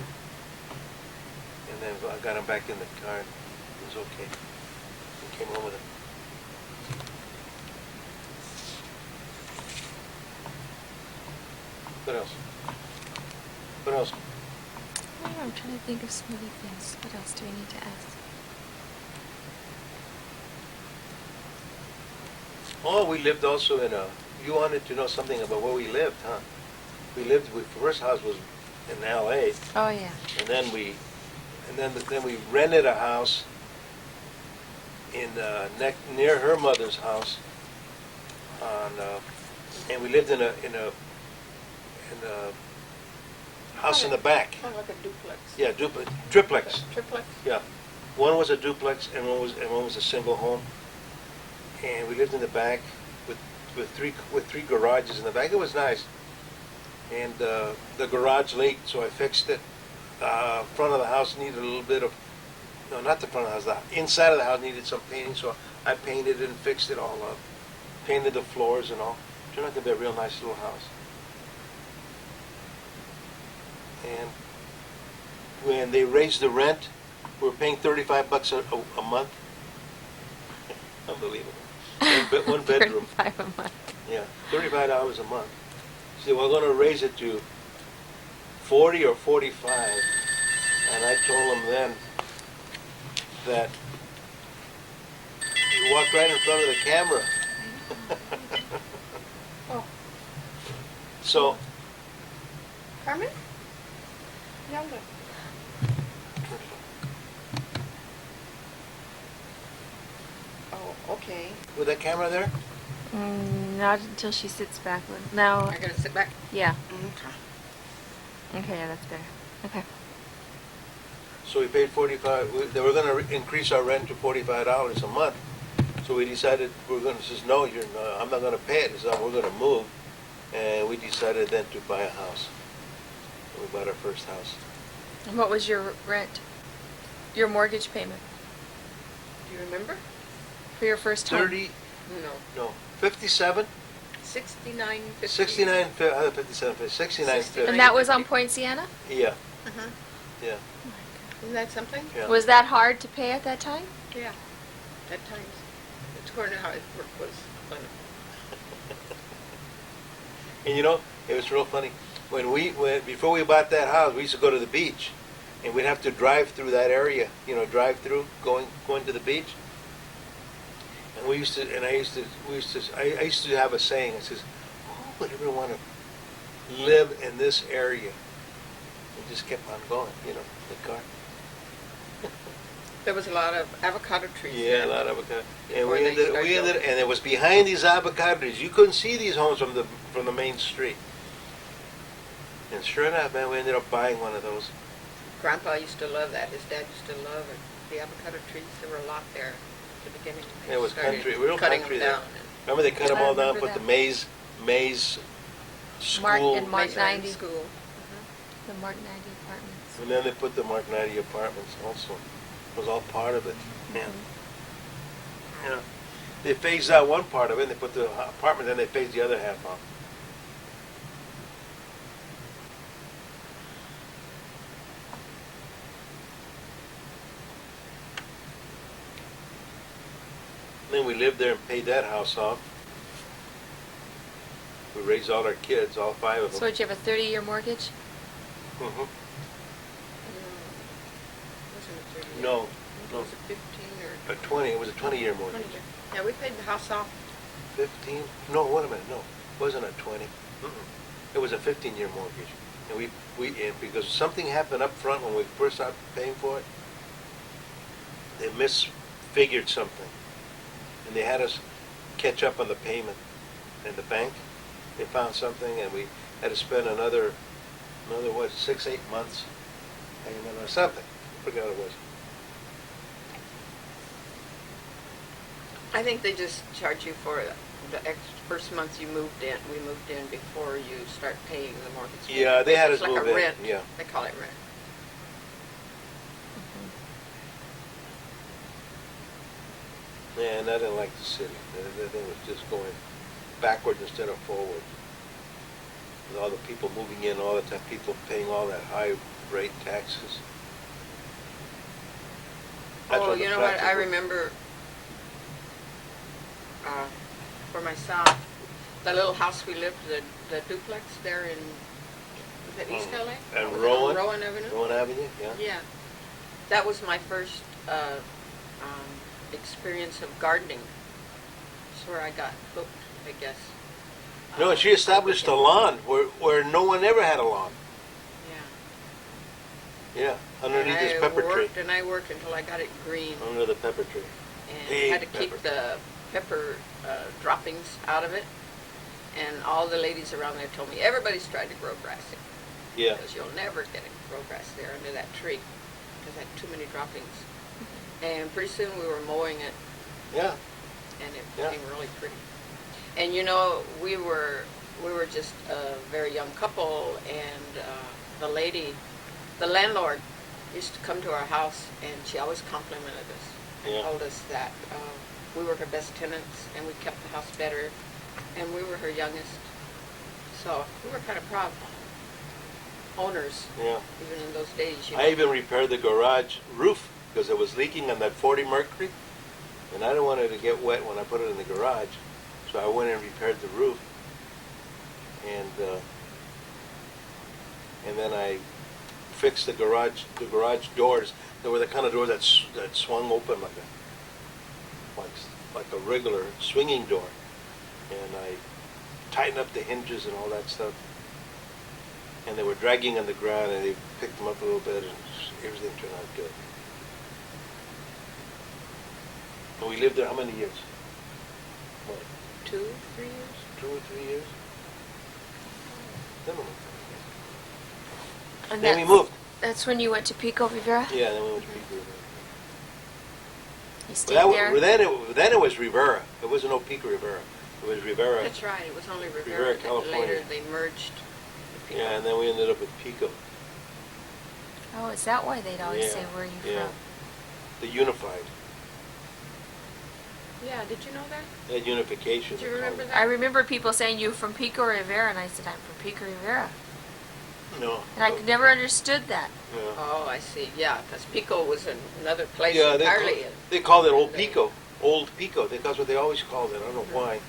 and then I got him back in the car. And it was okay. We came home with him. What else? What else? Oh, I'm trying to think of some other things. What else do we need to ask? Oh, we lived also in a. You wanted to know something about where we lived, huh? The first house was in L.A. Oh yeah. And then we rented a house in near her mother's house. And we lived in a house in the back. Kind of like a duplex. Yeah, triplex. Triplex? Yeah, one was a duplex and one was a single home. And we lived in the back with three garages in the back. It was nice. And the garage leaked, so I fixed it. Front of the house needed a little bit of, no, not the front of the house. The inside of the house needed some painting, so I painted it and fixed it all up. Painted the floors and all. Turned out to be a real nice little house. And when they raised the rent, we were paying $35 a month. Unbelievable. One bedroom. $35 a month. Yeah, $35 a month. See, we're going to raise it to 40 or 45. And I told them then that you walked right in front of the camera. Oh. So, Carmen? Nelda. Oh, okay. with that camera there? Not until she sits back. No. I gotta sit back. Yeah. Okay. Okay, yeah, that's better. Okay. So we paid 45. They were going to increase our rent to $45 a month. So we decided says no, I'm not going to pay it. So we're going to move, and we decided then to buy a house. We bought our first house. And what was your rent? Your mortgage payment Do you remember? for your first home? 30, No. no, 57. 69.50. 57, 69.50. And that was on Point Siena? Yeah, Uh-huh. yeah, Isn't that something? yeah. Was that hard to pay at that time? Yeah. At times. It's according to how it work was fun. And you know, it was real funny. Before we bought that house, we used to go to the beach, and we'd have to drive through that area. You know, drive through, going to the beach. And I used to have a saying. It says, "Who would ever want to live in this area?" And just kept on going. You know, the car. There was a lot of avocado trees Yeah, there. a lot of avocado. And Before they started building. and it was behind these avocado trees. You couldn't see these homes from the main street. And sure enough, man, we ended up buying one of those. Grandpa used to love that. His dad used to love it. The avocado trees, there were a lot there at the beginning. They It was started country, real cutting country them there. down. Remember they cut them I all down, remember put the that. maize school, Mark and And Mark Mesa 90. School. The Mark 90 apartments. and then they put the Mark 90 apartments also. It was all part of it. Yeah. Yeah. They phased out one part of it, and they put the apartment, then they phased the other half out. Then we lived there and paid that house off. We raised all our kids, all 5 of So them. did you have a 30-year mortgage? Mhm. Wasn't it 30? No, no, Was it 15 or a 20. It was a 20-year 20? mortgage. Yeah, we paid the house off. 15? No, wait a minute. No, it wasn't a 20. It was a 15-year mortgage, and and because something happened up front when we first started paying for it, they misfigured something, and they had us catch up on the payment. In the bank, they found something, and we had to spend another what, 6-8 months payment or something. I forgot what it was. I think they just charge you for the first month you moved in. We moved in before you start paying the mortgage. Yeah, they had us It's like move a in. rent. Yeah. They call it rent. Yeah, and I didn't like the city. It was just going backwards instead of forward. With all the people moving in all the time, people paying all that high rate taxes. That's Oh, what you know what? I attracted me. remember for myself, the little house we lived, the duplex there in, was that East LA? And Was it on Rowan? Rowan Avenue? Rowan Avenue, yeah. Yeah. That was my first experience of gardening. That's where I got hooked, I guess. No, she established a lawn where no one ever had a lawn. Yeah. Yeah, underneath And this pepper tree. I worked until I got it green. Under the pepper tree. And Big had to keep pepper. the pepper droppings out of it. And all the ladies around there told me, everybody's tried to grow grass here. Yeah. Because you'll never get a grow grass there under that tree. Because it had too many droppings. And pretty soon we were mowing it, Yeah. and it Yeah. became really pretty. And you know, we were just a very young couple, and the landlord used to come to our house, and she always complimented us and Yeah. told us that we were her best tenants, and we kept the house better, and we were her youngest. So we were kind of proud owners, Yeah. even in those days. You I know. even repaired the garage roof because it was leaking on that 40 Mercury, and I didn't want it to get wet when I put it in the garage, so I went and repaired the roof, and then I fixed the garage doors. They were the kind of doors that swung open like a regular swinging door, and I tightened up the hinges and all that stuff. And they were dragging on the ground, and they picked them up a little bit, and everything turned out good. And we lived there how many years? What, 2, 3 years. 2 or 3 years? Then we moved. And Then we that's- moved. That's when you went to Pico Rivera? Yeah, then we went to Pico Rivera. You stayed Well, there? then it was Rivera. It wasn't no Pico Rivera. It was Rivera. That's right. It was only Rivera, Rivera. California. Later they merged. the people. Yeah, and then we ended up with Pico. Oh, is that why they'd always Yeah, say, where are you yeah. from? The Unified. Yeah, did you know that? That unification. Do you they call remember it. that? I remember people saying you from Pico Rivera, and I said I'm from Pico Rivera, No. and I never understood that. Yeah. Oh, I see. Yeah, because Pico was another place Yeah, entirely. they called it Old They- Pico. Old Pico. That's what they always called it. I don't know why.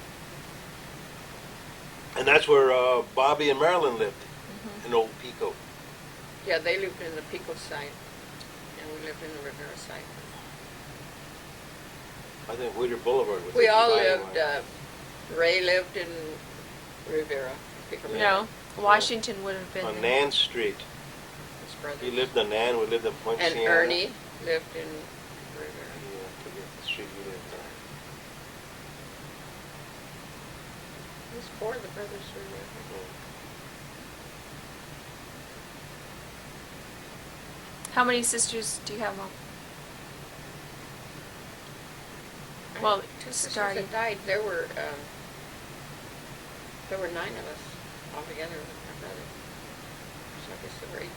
And that's where Bobby and Marilyn lived, in Old Pico. Yeah, they lived in the Pico side, and we lived in the Rivera side. I think Whittier Boulevard was We the all dividing lived, line. Ray lived in Rivera, Pico Rivera. No, Washington would have been On there. Nan Street. His brothers. He lived on Nan. We lived in Point And Siena. Ernie lived in Rivera. Yeah, I forget the street he lived on. There's four of the brothers were there. How many sisters do you have, Mom? Well, Two sisters starting. that died. There were 9 of us altogether with my brother. So I guess there were 8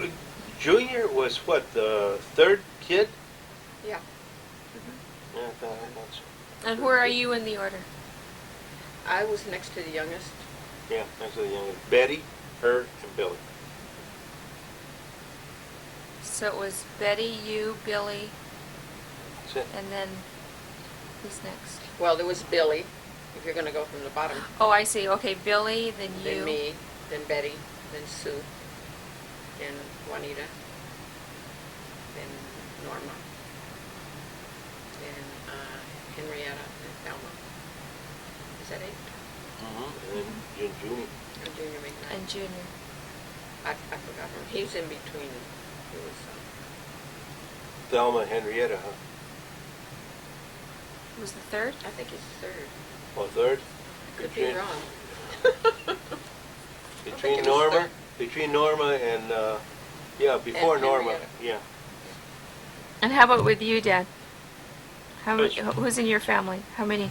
girls. Junior was what, the third kid? Yeah. Yeah, I thought so. And where are you in the order? I was next to the youngest. Yeah, that's the youngest. Betty, her, and Billy. So it was Betty, you, Billy, That's it. and then who's next? Well, there was Billy, if you're going to go from the bottom. Oh, I see. Okay, Billy, then you. Then me, then Betty, then Sue, then Juanita, then Norma, then Henrietta, and Thelma. Is that 8? And then Junie. And Junior made 9. And Junior. I forgot him. He was in between. He was, Thelma, Henrietta, huh? Was the third? I think he's 3rd. Oh, third? Could be wrong. Between it was Norma, third. between Norma and, yeah, before And Norma. Henrietta. Yeah. And how about with you, Dad? How many? Yes. Who's in your family? How many?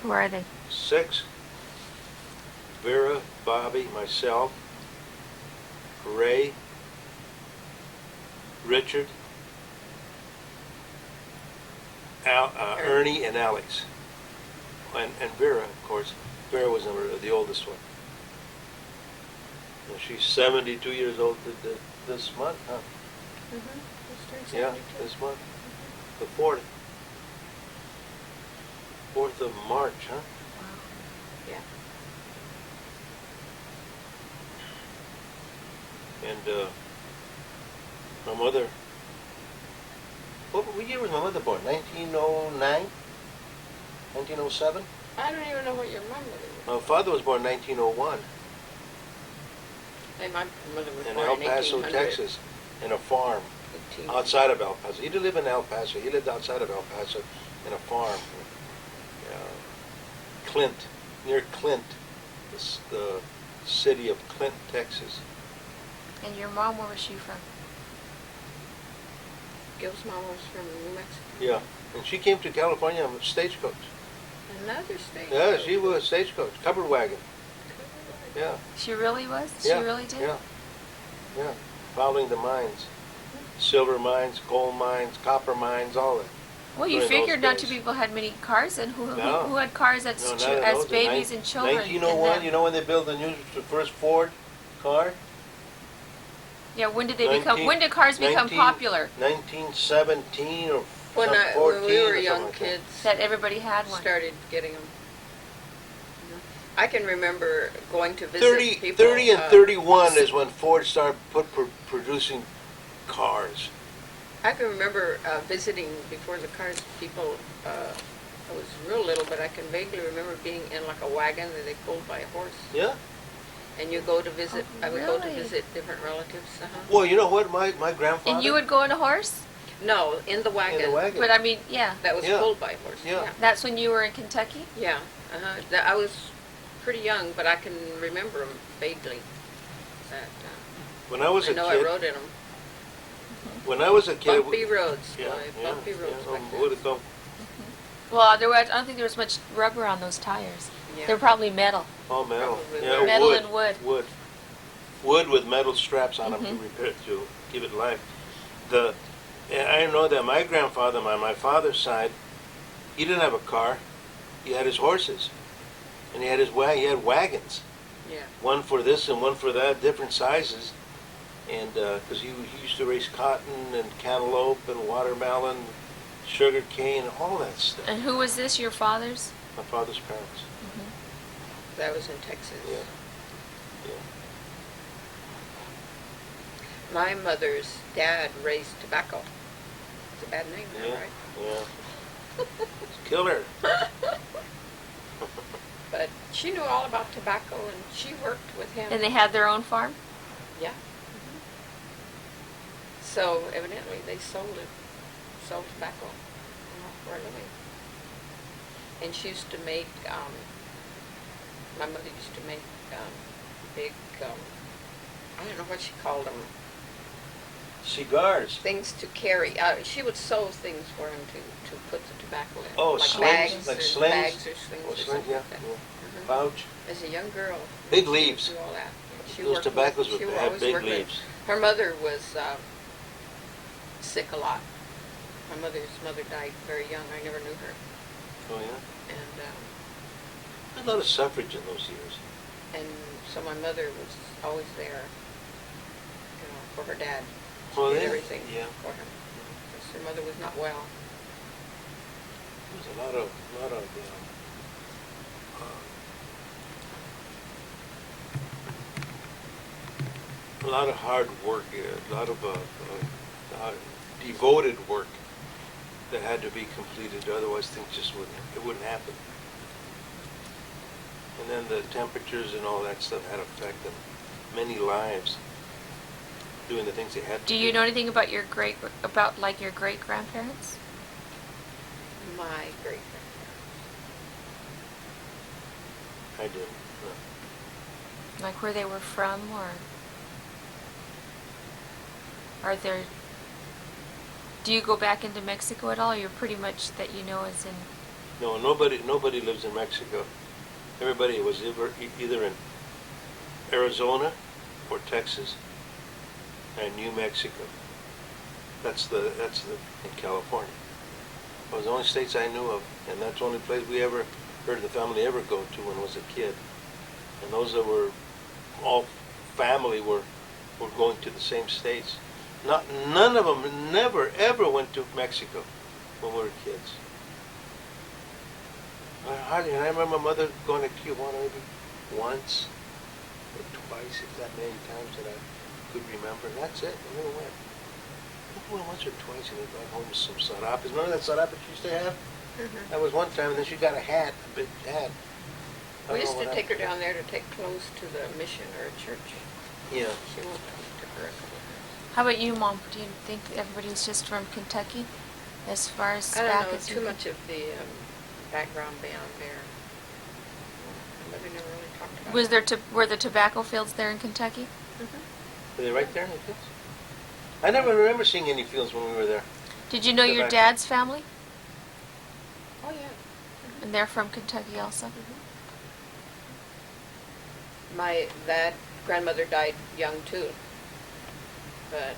Who are they? 6. Vera, Bobby, myself, Ray, Richard, Ernie, and Alex. And Vera, of course. Vera was the oldest one. And she's 72 years old this month, huh? Yeah, this month. The 4th. 4th of March, huh? Yeah. And my mother, what year was my mother born? 1909? 1907? I don't even know what your mom was. My father was born 1901 And my mother was in born El in Paso, 1800. Texas, in a farm 18. outside of El Paso. He didn't live in El Paso. He lived outside of El Paso in a farm. Clint, near Clint, the city of Clint, Texas. And your mom, where was she from? Gil's mom was from New Mexico. Yeah, and she came to California on a stagecoach. Another state. Yeah, she was stagecoach, covered wagon. Yeah. She really was? Yeah, She really did? Yeah, yeah. Following the mines, silver mines, coal mines, copper mines, all that. Well, you During those figured not too days. people had many cars, and who No. who had cars as, No, not chi- in as those days. babies and children? 1901, and you know when they built the first Ford car? Yeah, when did they become? 19 When did cars become 19 popular? 1917 or When, some when 14 we or were something young like that. kids, That everybody had one. started getting them. I can remember going to visit 30, people. 30 and 31 is when Ford started producing cars. I can remember visiting before the cars. People, I was real little, but I can vaguely remember being in like a wagon that they pulled by a horse. Yeah. And you go to visit. Oh, I would go to really? visit different relatives. Well, you know what? My grandfather. And you would go on a horse? No, in the wagon. in the wagon. But I mean, yeah, That was Yeah. pulled by a horse. Yeah. that's when you were in Kentucky? Yeah. I was pretty young, but I can remember them vaguely. That, When I was I a know kid. I rode in them. When I was a kid. Bumpy roads, Yeah, boy, yeah, bumpy roads yeah. like Would this. it go? Well, I don't think there was much rubber on those tires. Yeah. They're probably metal. Oh, metal. Probably Yeah, wood. Metal wood. and wood. Wood. Wood with metal straps on them Mhm. to repair to give it life. And I know that my grandfather, on my father's side, he didn't have a car. He had his horses, and he had he had wagons, Yeah. one for this and one for that, different sizes. And because he used to raise cotton and cantaloupe and watermelon, sugar cane, all that stuff. And who was this? Your father's? My father's parents. That was in Texas. Yeah. Yeah. My mother's dad raised tobacco. It's a bad name now, Yeah. right? Yeah. Killer. But she knew all about tobacco, and she worked with him. And they had their own farm? Yeah. So evidently they sold tobacco for a living. And she used to make, my mother used to make big, I don't know what she called them, Cigars. things to carry. She would sew things for him to put the tobacco in. Oh, like slings? bags Like or slings? bags or slings Oh, or slings, something yeah. like that. Yeah. Pouch. As a young girl. Big she leaves. would do all that. Yeah, she Those worked tobaccos with- would she have always big worked with- leaves. Her mother was sick a lot. My mother's mother died very young. I never knew her. Oh, yeah? And A lot of suffrage in those years. and so my mother was always there, for her dad. She Well, did yeah, everything yeah. for him. Because her mother was not well. There's a lot of hard work, a lot of devoted work that had to be completed. Otherwise, things just wouldn't happen. And then the temperatures and all that stuff had effect on many lives doing the things they had to Do you know anything about your great grandparents? My great I did. Like where they were from, or are there? Do you go back into Mexico at all? Or you're pretty much that you know is in. No, nobody lives in Mexico. Everybody was either in Arizona or Texas and New Mexico. That's in California. Those are the only states I knew of, and that's the only place we ever heard the family ever go to when I was a kid. And those that were all family were going to the same states. None of them never ever went to Mexico when we were kids. And I remember my mother going to Tijuana maybe once or twice, if that many times that I could remember. And that's it. I never went. I went once or twice and we brought home some sarapes. Remember that sarape she used to have? Mm-hmm. That was one time, and then she got a hat, a big hat. I We don't used know to what take her happened. down there to take clothes to the mission or a church. Yeah. She went took her a couple of times. How about you, Mom? Do you think everybody's just from Kentucky, as far as I back don't know as too you can- much of the background beyond there. My mother never really talked about Was it. there were the tobacco fields there in Kentucky? Mhm. Were they right there in the fields? I never remember seeing any fields when we were there. Did you know your Tobacco. dad's family? Oh, yeah. And they're from Kentucky also? That grandmother died young too, but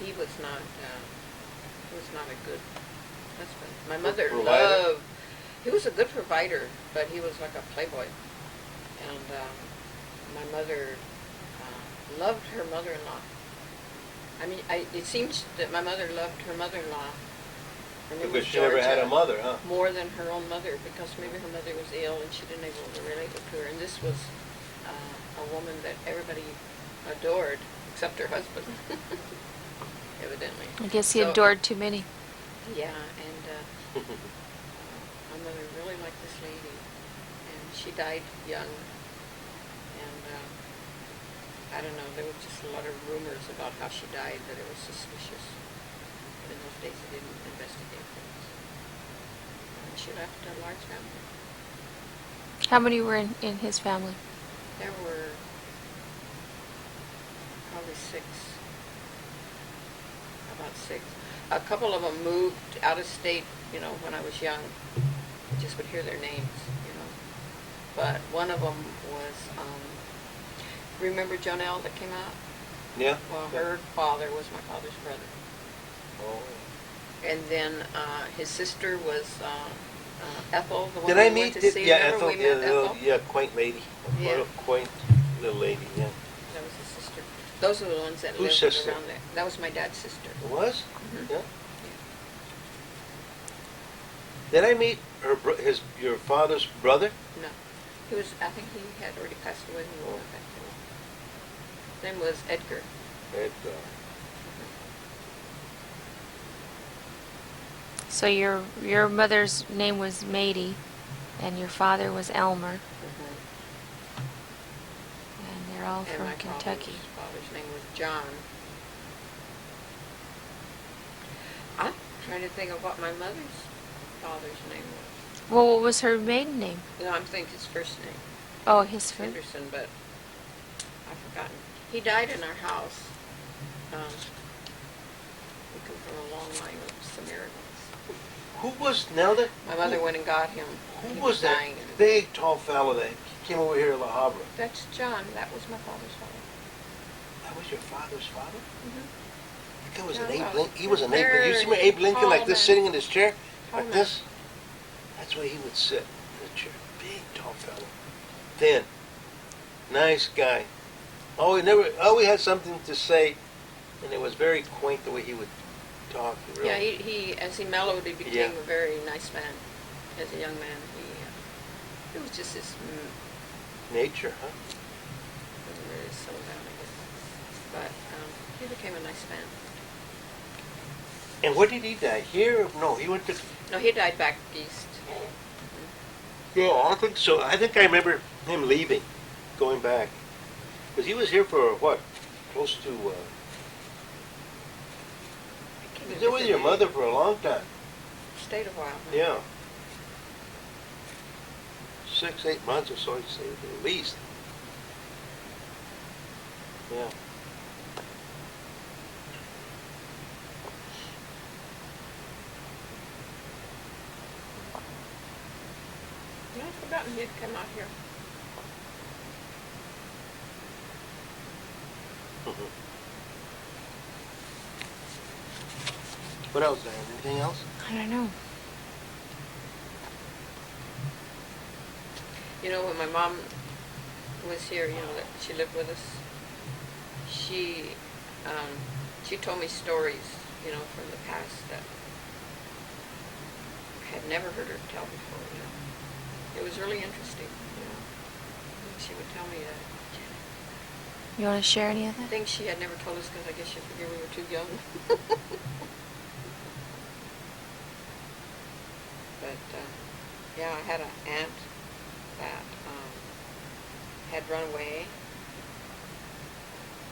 he was not a good husband. My mother Provider? he was a good provider, but he was like a playboy. And my mother loved her mother-in-law. I mean, it seems that my mother loved her mother-in-law. Her name Because was she never had a Georgia. mother, huh? More than her own mother, because maybe her mother was ill and she didn't able to relate to her. And this was a woman that everybody adored, except her husband, evidently. I guess he So- adored too many. Yeah, and my mother really liked this lady, and she died young. And I don't know, there was just a lot of rumors about how she died, that it was suspicious. But in those days, they didn't investigate things. And she left a large family. How many were in his family? There were probably about six. A couple of them moved out of state, when I was young. I just would hear their names, But one of them was, remember Jonelle that came out? Yeah? Well, her father was my father's brother. Oh. And then his sister was Ethel, the one Did I we went meet? to see. Yeah, Remember Ethel. we Yeah, met Ethel? yeah, quaint lady. Yeah. What a quaint little lady. Yeah. That was his sister. Those are the ones that Whose lived sister? around there. That was my dad's sister. It was? Mhm. Yeah. Did I meet your father's brother? No. He was, I think he had already passed away when we went back there. His name was Edgar. Edgar. So your mother's name was Mady, and your father was Elmer, and they're all And from my Kentucky. father's name was John. I'm trying to think of what my mother's father's name was. Well, what was her maiden name? No, I'm thinking his first name. Oh, his first. Henderson, but I've forgotten. He died in our house. We come from a long line of Samaritans. Who was Nelda? My mother went and got him. Who He was that dying. big, tall fellow that came over here to La Habra? That's John. That was my father's father. That was your father's father? Mm-hmm. That guy was Yeah, an Abe well, Lincoln. He was an Abe very Lincoln. You see Abe Lincoln tall like this, man. sitting in his chair? Tall Like man. this? That's where he would sit, in the chair. Big, tall fellow. Thin. Nice guy. Always had something to say, and it was very quaint the way he would talk. Really. Yeah, he as he mellowed, he became Yeah. a very nice man. As a young man, it was just his Nature, huh? wasn't really settled down, I guess. But he became a nice man. And where did he die? Here? No, he went to... No, he died back east. Yeah, I think so. I think I remember him leaving, going back. Because he was here for, what, close to... he was there with your mother for a long time. Stayed a while. Huh? Yeah. 6, 8 months or so, I'd say, at least. Yeah. Yeah, I've forgotten he'd come out here. What else, Diane? Anything else? I don't know. You know, when my mom was here, you know, that she lived with us, she told me stories, you know, from the past that I had never heard her tell before, you know. It was really interesting, you know. She would tell me You want to share any of that? things she had never told us because I guess she figured we were too young. But, yeah, I had an aunt that had run away,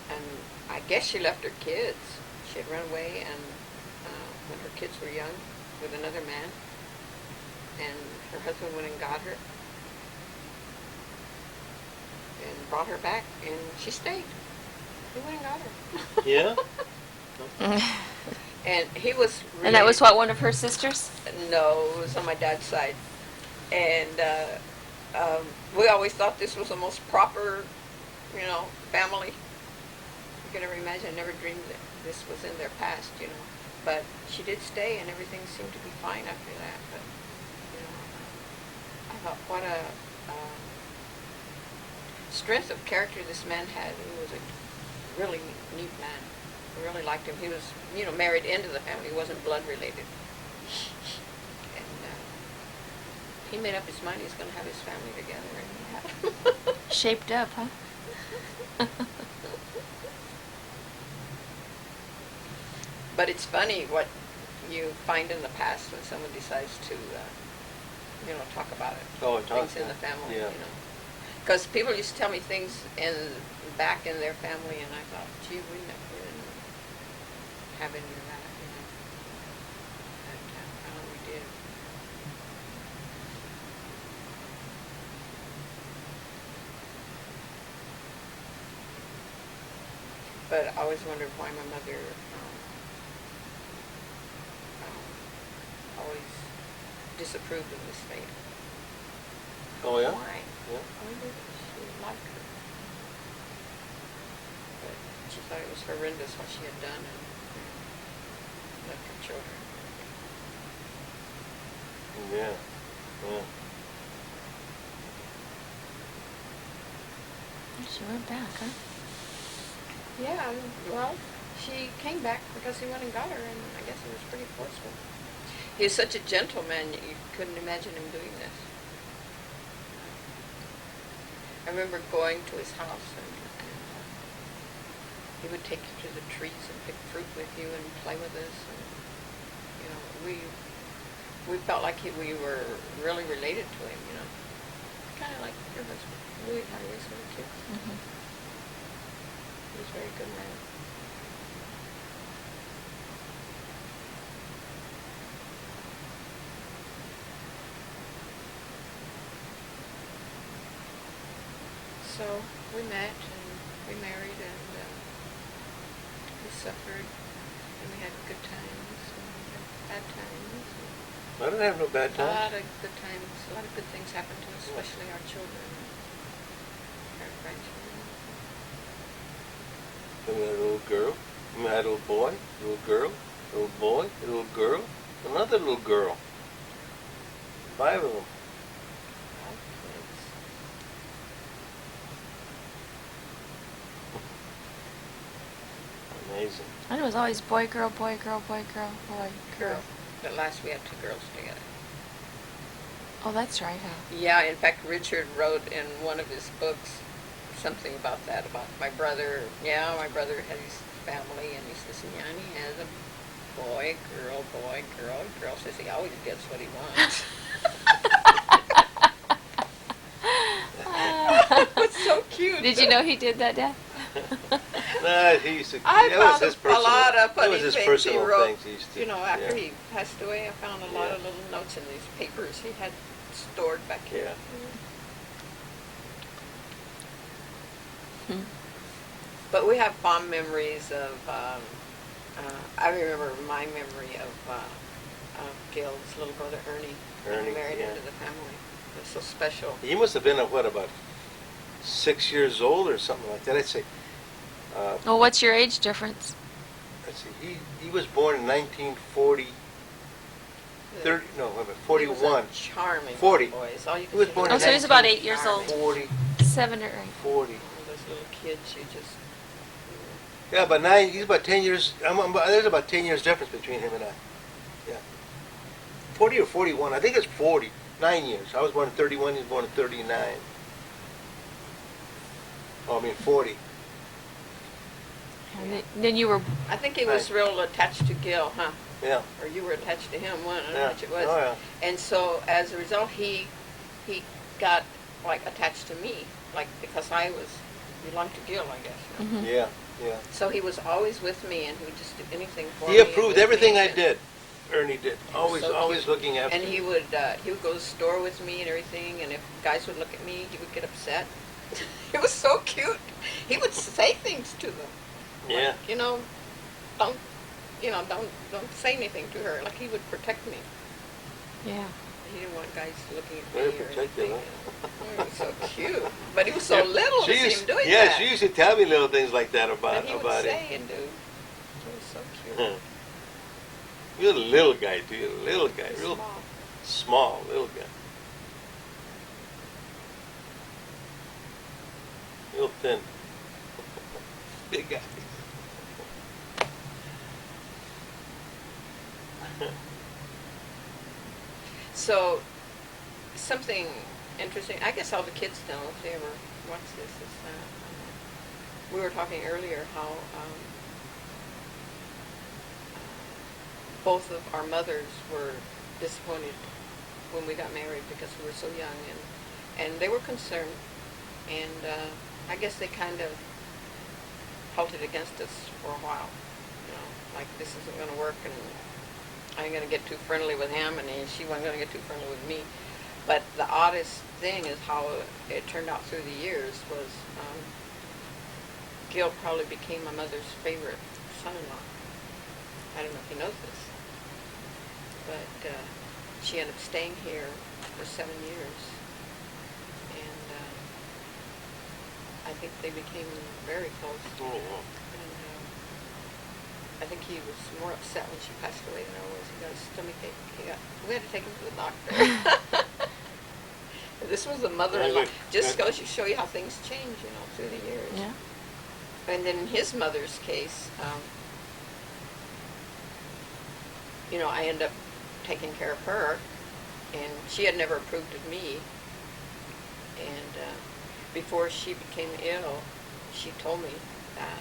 and I guess she left her kids. She had run away, and when her kids were young, with another man, and her husband went and got her, and brought her back, and she stayed. He went and got her. Yeah? And he was really... And that was what, one of her sisters? No, it was on my dad's side. And we always thought this was the most proper, you know, family. You could never imagine. I never dreamed that this was in their past, you know. But she did stay, and everything seemed to be fine after that. But, you know, I thought, what a strength of character this man had. He was a really neat man. I really liked him. He was, you know, married into the family. He wasn't blood related. And he made up his mind he was going to have his family together, and he had. Shaped up, huh? But it's funny what you find in the past when someone decides to, you know, talk about it. Oh, things in the family, yeah. you know. Because people used to tell me things back in their family, and I thought, gee, we didn't have any of that, you know. And we did. But I always wondered why my mother always disapproved of Miss Faith. Oh, yeah? Why? Yeah. Why did she like her? But She thought it was horrendous what she had done and left her children. Yeah. Yeah. She went back, huh? Yeah, well, she came back because he went and got her, and I guess it was pretty forceful. He was such a gentleman, you couldn't imagine him doing this. I remember going to his house, and he would take you to the trees and pick fruit with you and play with us, and you know, we felt like we were really related to him, you know, kind of like your husband. Louis had his little kids. Mm-hmm. He was a very good man. So we met and we married and we suffered and we had good times and we had bad times. I didn't have no bad A times. lot of good times, a lot of good things happened to us, especially our children, our grandchildren. And we had a little girl. And we had a little boy, little girl, little boy, little girl, another little girl. 5 of them. All kids. Amazing. And it was always boy, girl, boy, girl, boy, girl, boy, girl. At last we had 2 girls together. Oh, that's right, huh? Yeah, in fact, Richard wrote in one of his books something about that, about my brother. Yeah, my brother had his family, and he says, yeah, and he has a boy, girl, boy, girl. Girl says he always gets what he wants. It was so cute. Did you know he did that, Dad? Nah, he used to. I that was found his a personal. lot of That funny was his things personal he wrote. things he used to. You know, after yeah. he passed away, I found a lot Yeah. of little notes in these papers he had stored back here. Yeah. Hmm. But we have fond memories of, I remember my memory of Gil's little brother Ernie Ernie, being married yeah. into the family. It was so special. He must have been about 6 years old or something like that. I'd say. Well, what's your age difference? Let's see. He was born in 1940. 30, no, wait a minute, 41. He was a charming 40. little boy. It's all you He was can born think in Oh, so he's about 8 years old. 40, 7 or 8. 40. All those little kids, you just... Yeah, but 9. He's about 10 years. There's about 10 years difference between him and I. Yeah. 40 or 41. I think it's 40. 9 years. I was born in 31. He was born in 39. Oh, I mean 40. And then you were. I think he was real attached to Gil, huh? Yeah. Or you were attached to him, one, I don't know Yeah. which it was. Oh, yeah. And so as a result, he got like attached to me, like because I belonged to Gil, I guess. You know? Mhm. Yeah. Yeah. So he was always with me, and he would just do anything for me. He approved with everything me, I and- did. Ernie did. Always, so always cute. looking after And me. he would go to the store with me and everything, and if guys would look at me, he would get upset. It was so cute. He would say things to them. Yeah. Like, don't say anything to her. Like he would protect me. Yeah. He didn't want guys looking at Very me or protective, anything. huh? Oh, he was so cute. But he was so Yeah, little to she see used- him doing yeah, that. she used to tell me little things like that That about he would him. say and do. It was so cute. Huh. You're a little guy, too. You're a little guy. Real Small. small little guy. Real thin. Big guy. So, something interesting, I guess all the kids know if they ever watch this, is that we were talking earlier how both of our mothers were disappointed when we got married because we were so young, and they were concerned, and I guess they kind of halted against us for a while, like this isn't going to work, and I ain't going to get too friendly with him, and she wasn't going to get too friendly with me. But the oddest thing is how it turned out through the years was Gil probably became my mother's favorite son-in-law. I don't know if he knows this, but she ended up staying here for 7 years, and I think they became very close. Oh, wow. And I think he was more upset when she passed away than I was. He got his stomach ache. We had to take him to the doctor. This was the mother-in-law. Just goes to show you how things change, you know, through the years. Yeah. And then in his mother's case, you know, I ended up taking care of her, and she had never approved of me. And before she became ill, she told me that